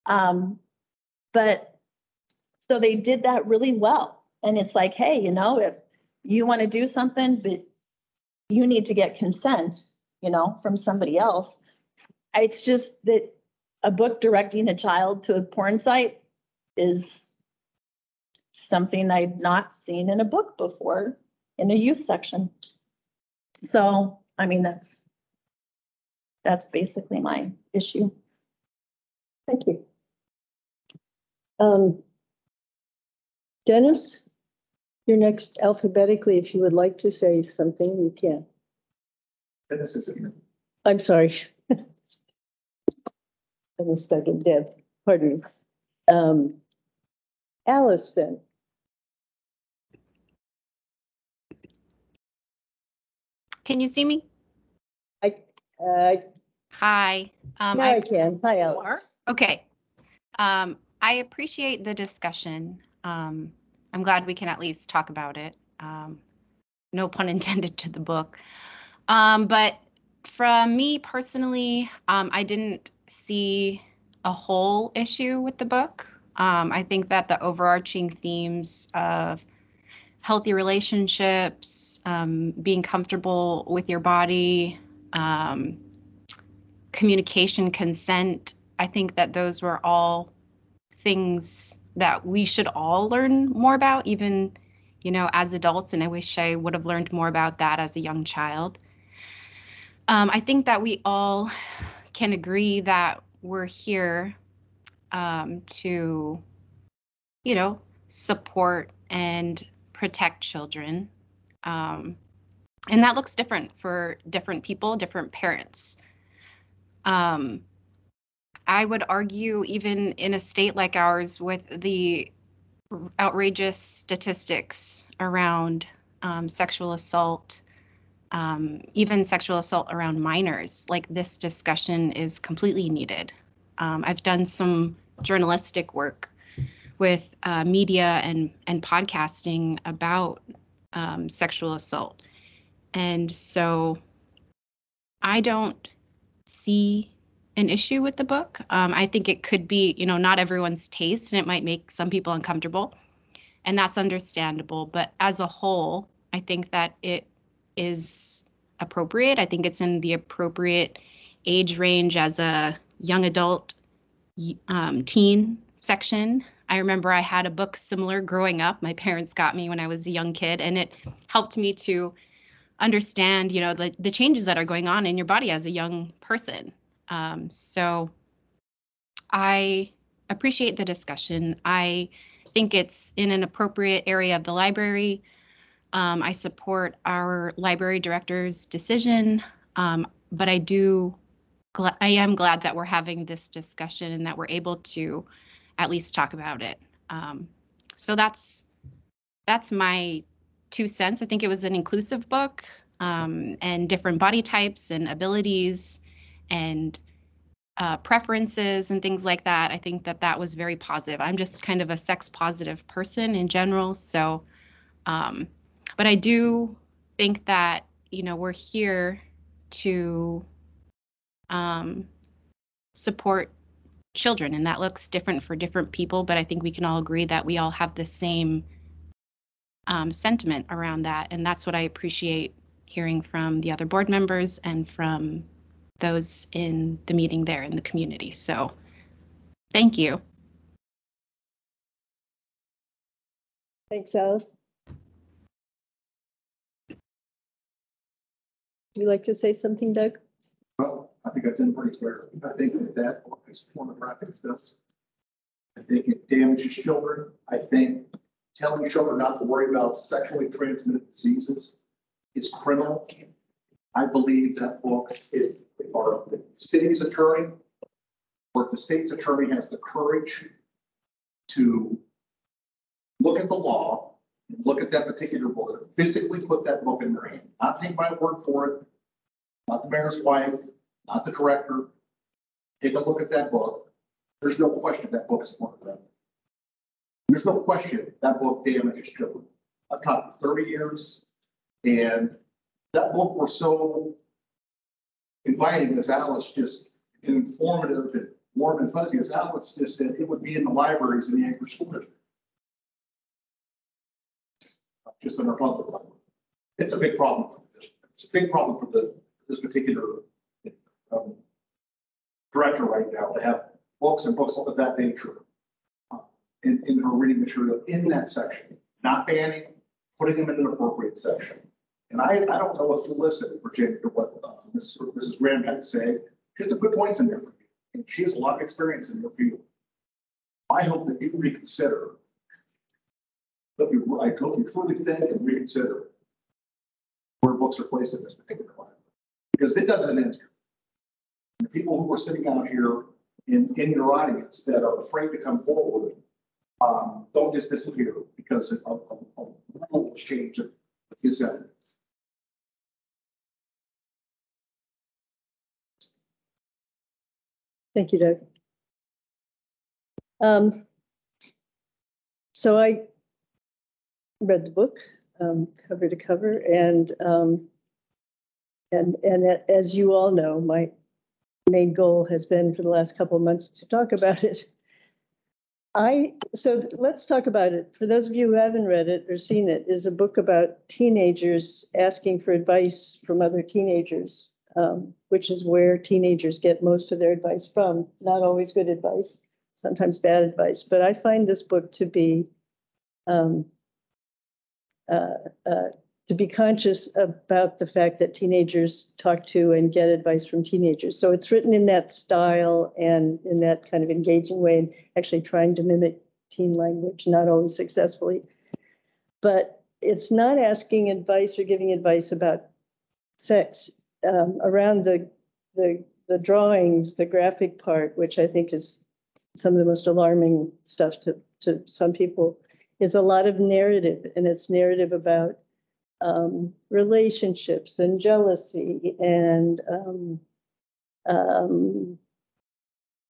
But so they did that really well. And it's like, hey, you know, if you want to do something, but you need to get consent, you know, from somebody else. It's just that a book directing a child to a porn site is something I'd not seen in a book before in a youth section. So, I mean, that's basically my issue. Thank you. Dennis, you're next alphabetically. If you would like to say something, you can. Dennis is here. I'm sorry. I was stuck in Deb. Pardon me. Alice, then. Can you see me? Hi. Now I can. Hi, Alice. Okay. I appreciate the discussion. I'm glad we can at least talk about it. No pun intended to the book. But from me personally, I didn't see a whole issue with the book. I think that the overarching themes of healthy relationships, being comfortable with your body, communication, consent, I think that those were all things that we should all learn more about, even, you know, as adults. And I wish I would have learned more about that as a young child. I think that we all can agree that we're here to, you know, support and protect children. And that looks different for different people, different parents. I would argue even in a state like ours with the outrageous statistics around sexual assault, even sexual assault around minors, like this discussion is completely needed. I've done some journalistic work with media and podcasting about sexual assault. And so I don't see an issue with the book. I think it could be, you know, not everyone's taste, and it might make some people uncomfortable, and that's understandable. But as a whole, I think that it is appropriate. I think it's in the appropriate age range as a young adult teen section. I remember I had a book similar growing up. My parents got me when I was a young kid, and it helped me to understand, you know, the changes that are going on in your body as a young person. So I appreciate the discussion. I think it's in an appropriate area of the library. I support our library director's decision, but I am glad that we're having this discussion and that we're able to at least talk about it. So that's my 2 cents. I think it was an inclusive book, and different body types and abilities and preferences and things like that. I think that was very positive. I'm just kind of a sex positive person in general. So, but I do think that, we're here to support children, and that looks different for different people, but I think we can all agree that we all have the same sentiment around that. And that's what I appreciate hearing from the other board members and from those in the meeting there in the community. So thank you. Thanks, Alice. Would you like to say something, Doug? Well, I think I've been pretty clear. I think that is pornographic stuff. I think it damages children. I think telling children not to worry about sexually transmitted diseases is criminal. I believe that book, if our city's attorney or if the state's attorney has the courage to look at the law, look at that particular book, physically put that book in their hand, not take my word for it, not the mayor's wife, not the director. Take a look at that book. There's no question that book is pornographic. There's no question that book damages children. I've taught for 30 years, and that book was so inviting as Alice just informative and warm and fuzzy as Alice just said, it would be in the libraries in the Anchor School District. Just in our public library. It's a big problem for the district. It's a big problem for this particular director right now to have books and books of that nature in her reading material in that section, not banning, putting them in an appropriate section. And I don't know if you listen, Virginia, to what Mrs. Graham had to say. She has some good points in there for you, and she has a lot of experience in your field. I hope that you reconsider. I hope you truly think and reconsider where books are placed in this particular library, because it doesn't end here. The people who are sitting out here in your audience that are afraid to come forward don't just disappear because of rules change at this end. Thank you, Doug. So I read the book cover to cover, and as you all know, my main goal has been for the last couple of months to talk about it. So let's talk about it. For those of you who haven't read it or seen it, is a book about teenagers asking for advice from other teenagers, which is where teenagers get most of their advice from. Not always good advice, sometimes bad advice. But I find this book to be conscious about the fact that teenagers talk to and get advice from teenagers. So it's written in that style and in that kind of engaging way, and actually trying to mimic teen language, not always successfully. But it's not asking advice or giving advice about sex. Around the drawings, the graphic part, which I think is some of the most alarming stuff to some people, is a lot of narrative, and it's narrative about relationships and jealousy and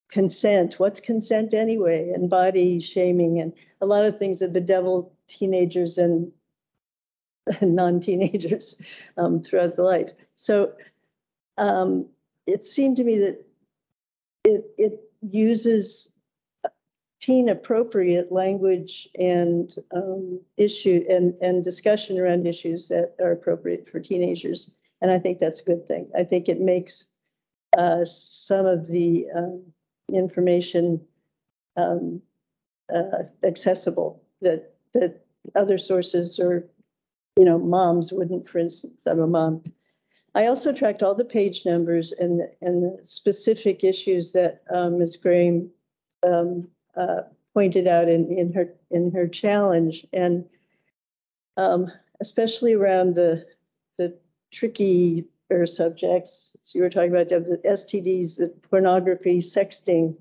consent. What's consent anyway? And body shaming and a lot of things that bedevil teenagers and non-teenagers throughout the life. So it seemed to me that it uses teen appropriate language and issue and discussion around issues that are appropriate for teenagers. And I think that's a good thing. I think it makes some of the information accessible that other sources or, moms wouldn't, for instance. I'm a mom. I also tracked all the page numbers and the specific issues that Ms. Graham pointed out in her challenge, and especially around the tricky subjects. So you were talking about the STDs, the pornography, sexting.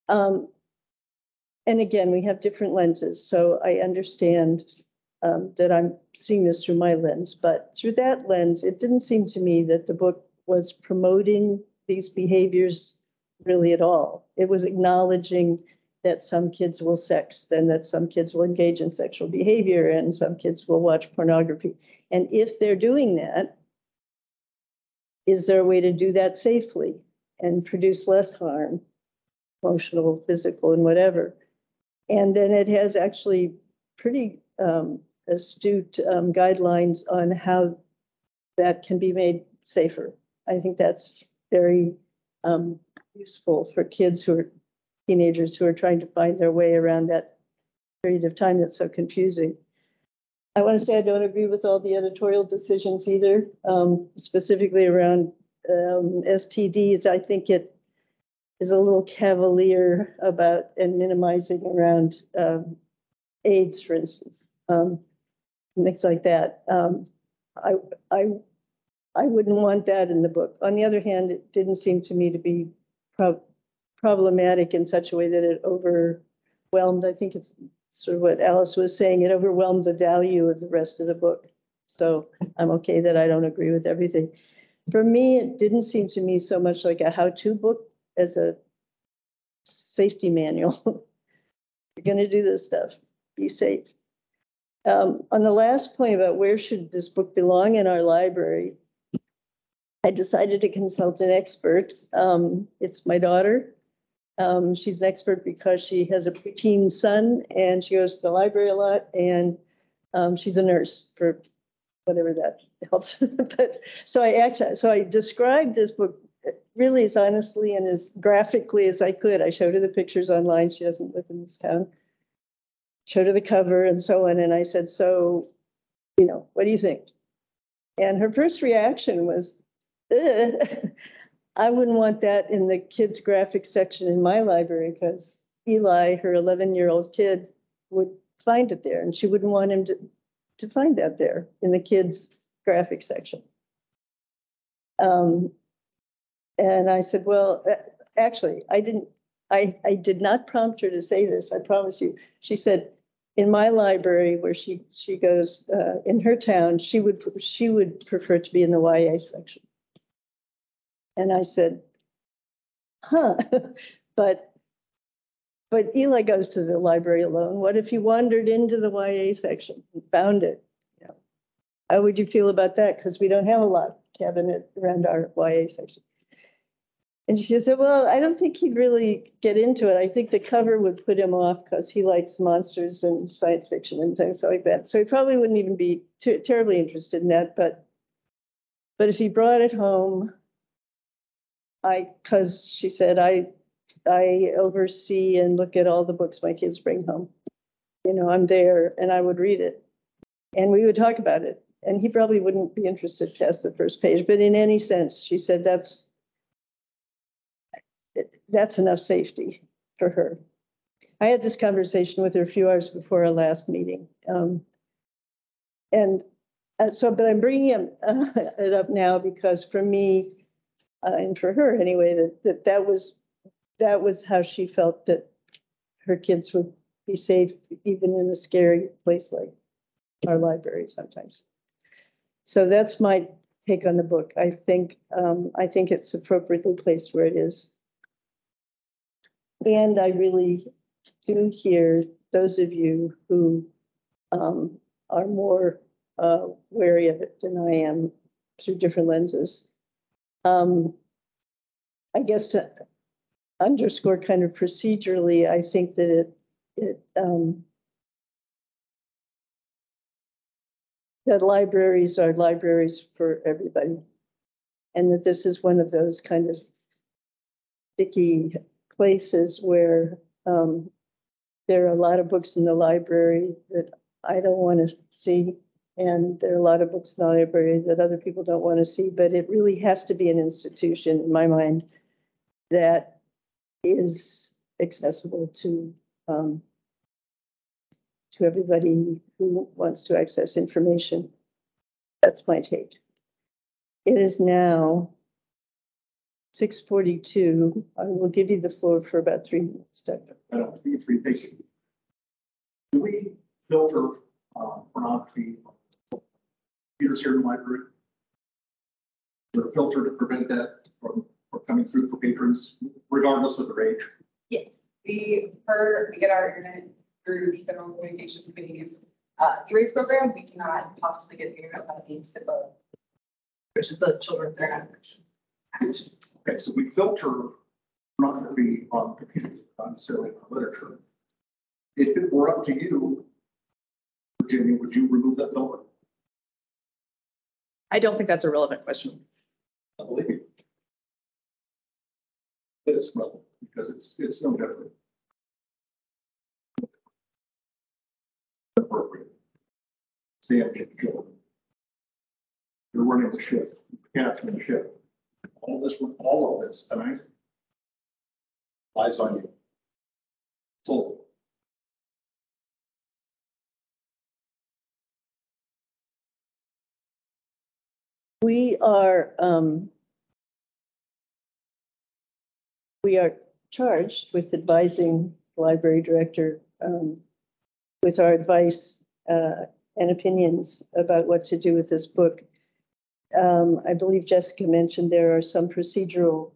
And again, we have different lenses, so I understand that I'm seeing this through my lens, but through that lens, it didn't seem to me that the book was promoting these behaviors really at all. It was acknowledging that some kids will sext, and that some kids will engage in sexual behavior, and some kids will watch pornography. And if they're doing that, is there a way to do that safely and produce less harm, emotional, physical, and whatever? And then it has actually pretty astute guidelines on how that can be made safer. I think that's very useful for kids who are teenagers who are trying to find their way around that period of time that's so confusing. I want to say I don't agree with all the editorial decisions either, specifically around STDs. I think it is a little cavalier about and minimizing around AIDS, for instance, things like that. I wouldn't want that in the book. On the other hand, it didn't seem to me to be problematic in such a way that it overwhelmed. I think it's sort of what Alice was saying. It overwhelmed the value of the rest of the book. So I'm okay that I don't agree with everything. For me, it didn't seem to me so much like a how-to book as a safety manual. You're going to do this stuff. Be safe. On the last point about where should this book belong in our library, I decided to consult an expert. It's my daughter. She's an expert because she has a preteen son and she goes to the library a lot, and she's a nurse for whatever that helps. But so I described this book really as honestly and as graphically as I could. I showed her the pictures online. She doesn't live in this town. Showed her the cover and so on. And I said, so, what do you think? And her first reaction was, I wouldn't want that in the kids' graphics section in my library, because Eli, her 11-year-old kid, would find it there, and she wouldn't want him to find that there in the kids' graphics section. And I said, well, actually, I did not prompt her to say this, I promise you. She said, in my library, where she goes in her town, she would prefer to be in the YA section. And I said, huh, but Eli goes to the library alone. What if you wandered into the YA section and found it? How would you feel about that? Because we don't have a lot cabinet around our YA section. And she said, well, I don't think he'd really get into it. I think the cover would put him off because he likes monsters and science fiction and things like that. So he probably wouldn't even be terribly interested in that. But if he brought it home, because she said, I oversee and look at all the books my kids bring home. I'm there and I would read it and we would talk about it. And he probably wouldn't be interested past the first page. But in any sense, she said, that's enough safety for her. I had this conversation with her a few hours before our last meeting. But I'm bringing it up now because for me, and for her anyway, that was how she felt that her kids would be safe, even in a scary place like our library sometimes. So that's my take on the book. I think it's appropriately placed where it is. And I really do hear those of you who are more wary of it than I am through different lenses. I guess to underscore kind of procedurally, I think that that libraries are libraries for everybody, and that this is one of those kind of sticky places where there are a lot of books in the library that I don't want to see, and there are a lot of books in the library that other people don't want to see, but it really has to be an institution, in my mind, that is accessible to everybody who wants to access information. That's my take. It is now 6:42. I will give you the floor for about 3 minutes, Doug. I don't think it's three basic. Do we filter pornography computers here in the library? Is there a filter to prevent that from coming through for patrons, regardless of their age? Yes, we get our internet through the Federal Communications Committee's E-rates program. We cannot possibly get the internet out of the SIPA, which is the Children's Internet Act. Okay, so we filter pornography on computers, not necessarily on literature. If it were up to you, Virginia, would you remove that filter? I don't think that's a relevant question. I believe you. It is relevant because it's no different. Appropriate. Sam, you're running the shift, capturing the shift. All of this tonight lies on you. So We are charged with advising the library director with our advice and opinions about what to do with this book. I believe Jessica mentioned there are some procedural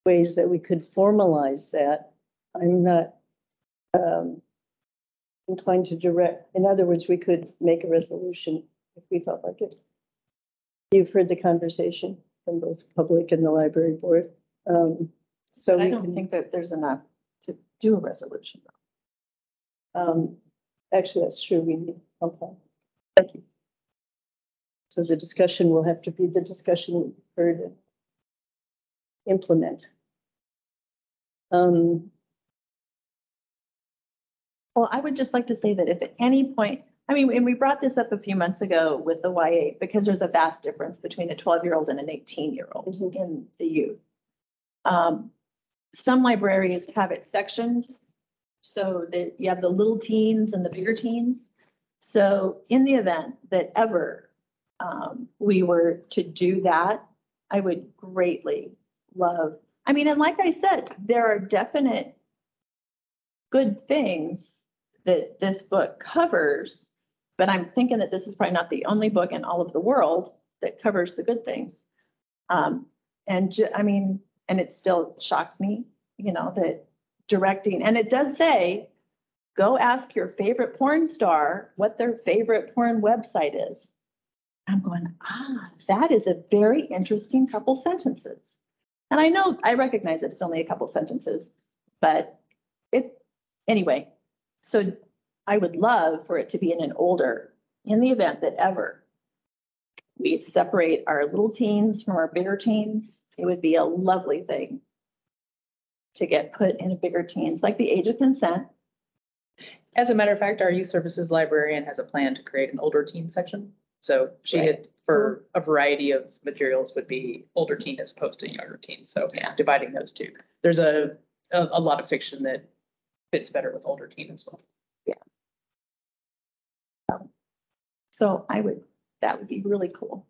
ways that we could formalize that. I'm not inclined to direct. In other words, we could make a resolution if we felt like it. You've heard the conversation from both public and the library board. So I don't think that there's enough to do a resolution. Actually, that's true. We need, okay. Thank you. So the discussion will have to be the discussion we heard and implement. Well, I would just like to say that if at any point, I mean, and we brought this up a few months ago with the YA, because there's a vast difference between a 12-year-old and an 18-year-old in the youth. Some libraries have it sectioned so that you have the little teens and the bigger teens. So in the event that ever we were to do that, I would greatly love, I mean, and like I said, there are definite good things that this book covers, but I'm thinking that this is probably not the only book in all of the world that covers the good things. I mean, and it still shocks me, you know, that directing, and it does say, go ask your favorite porn star what their favorite porn website is. I'm going, that is a very interesting couple sentences. And I recognize that it's only a couple sentences, but anyway, so I would love for it to be in the event that ever we separate our little teens from our bigger teens, it would be a lovely thing to get put in a bigger teens, like the age of consent. As a matter of fact, our youth services librarian has a plan to create an older teen section. So she had, for a variety of materials, would be older teen as opposed to younger teen. So yeah, dividing those two. There's a lot of fiction that fits better with older teen as well. Yeah. So that would be really cool.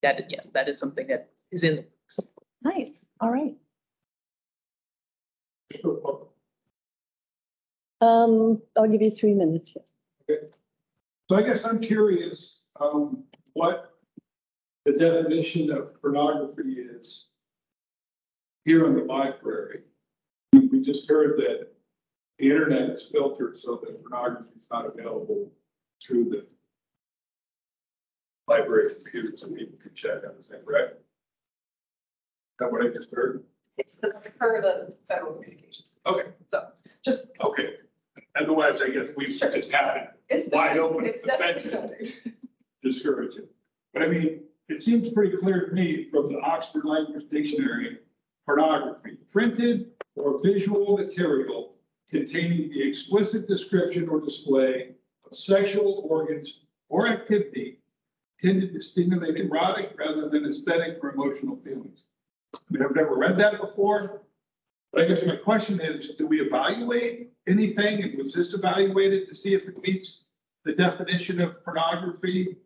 Yes, that is something that is in the books. Nice. All right. I'll give you 3 minutes. Yes. Okay. So I guess I'm curious what the definition of pornography is here in the library. We just heard that the internet is filtered so that pornography is not available through the library computer so people can check out. Is that correct? Is that what I just heard? It's per the Federal Communications. Okay. So just. Okay. Otherwise, I guess we just have it wide open. It's definitely discouraging. But I mean, it seems pretty clear to me from the Oxford Language Dictionary, pornography, printed or visual material containing the explicit description or display of sexual organs or activity intended to stimulate erotic rather than aesthetic or emotional feelings. I mean, I've never read that before. But I guess my question is, do we evaluate anything? And was this evaluated to see if it meets the definition of pornography?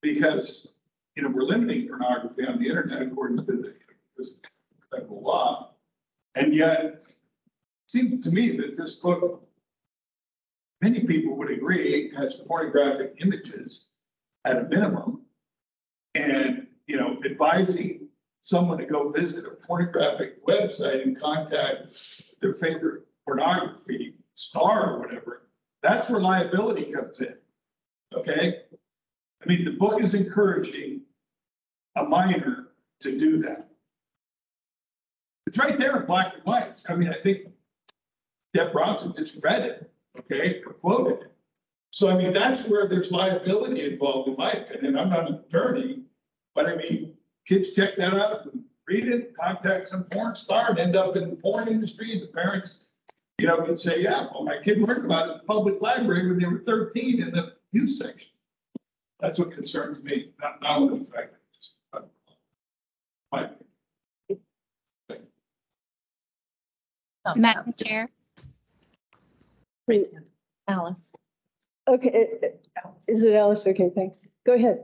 Because, you know, we're limiting pornography on the internet according to this federal law. And yet, it seems to me that this book, many people would agree, has pornographic images at a minimum. And, you know, advising someone to go visit a pornographic website and contact their favorite pornography star or whatever, that's where liability comes in. Okay? I mean, the book is encouraging a minor to do that. It's right there in black and white. I mean, I think Deb Bronson just read it, okay, or quoted it. So, I mean, that's where there's liability involved, in my opinion. I'm not an attorney, but I mean, kids check that out and read it, contact some porn star and end up in the porn industry. And the parents, you know, can say, yeah, well, my kid learned about it in the public library when they were 13 in the youth section. That's what concerns me, not what the fact. Madam Chair. Alice. Okay, is it Alice? Okay, thanks. Go ahead.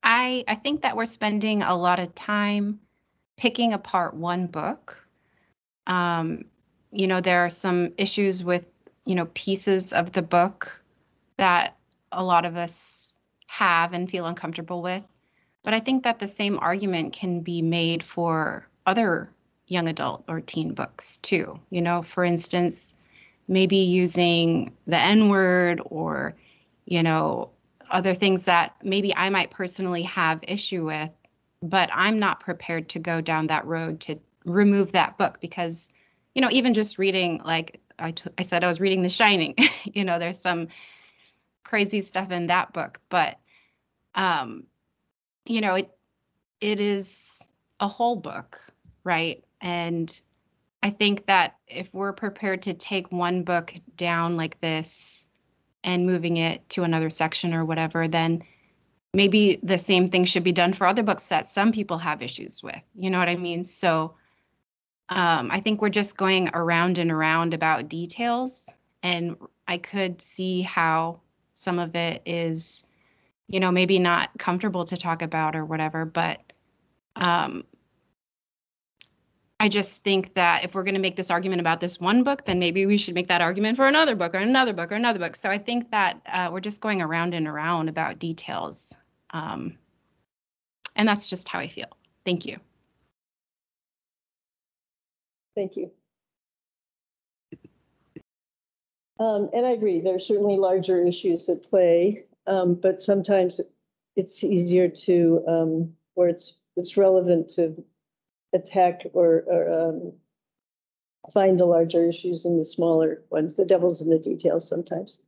I think that we're spending a lot of time picking apart one book. You know, there are some issues with, you know, pieces of the book that a lot of us have and feel uncomfortable with. But I think that the same argument can be made for other young adult or teen books too. You know, for instance, maybe using the N-word or, you know, other things that maybe I might personally have issue with, but I'm not prepared to go down that road to remove that book because, you know, even just reading, like I said, I was reading The Shining, you know, there's some crazy stuff in that book, but, you know, it is a whole book, right? And I think that if we're prepared to take one book down like this and moving it to another section or whatever, then maybe the same thing should be done for other books that some people have issues with. You know what I mean? So I think we're just going around and around about details, and I could see how some of it is, you know, maybe not comfortable to talk about or whatever, but I just think that if we're going to make this argument about this one book, then maybe we should make that argument for another book or another book or another book. So I think that we're just going around and around about details. And that's just how I feel. Thank you. Thank you. And I agree, there's certainly larger issues at play, but sometimes it's easier to, where it's relevant to attack or find the larger issues in the smaller ones. The devil's in the details sometimes.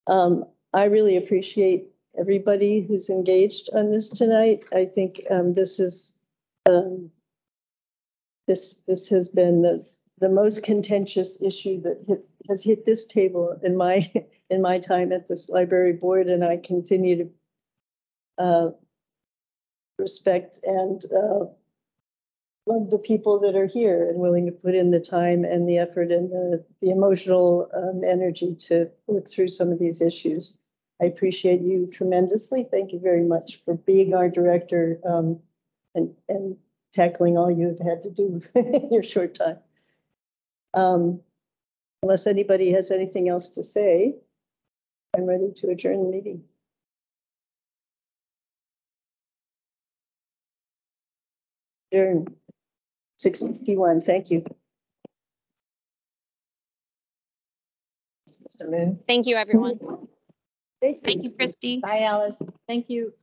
I really appreciate everybody who's engaged on this tonight. I think this is this has been the most contentious issue that has hit this table in my time at this library board, and I continue to respect and love the people that are here and willing to put in the time and the effort and the emotional energy to work through some of these issues. I appreciate you tremendously. Thank you very much for being our director and tackling all you've had to do in your short time. Unless anybody has anything else to say, I'm ready to adjourn the meeting. Adjourn. 6:51. Thank you. Thank you, everyone. Thank you, Christy. Bye, Alice. Thank you.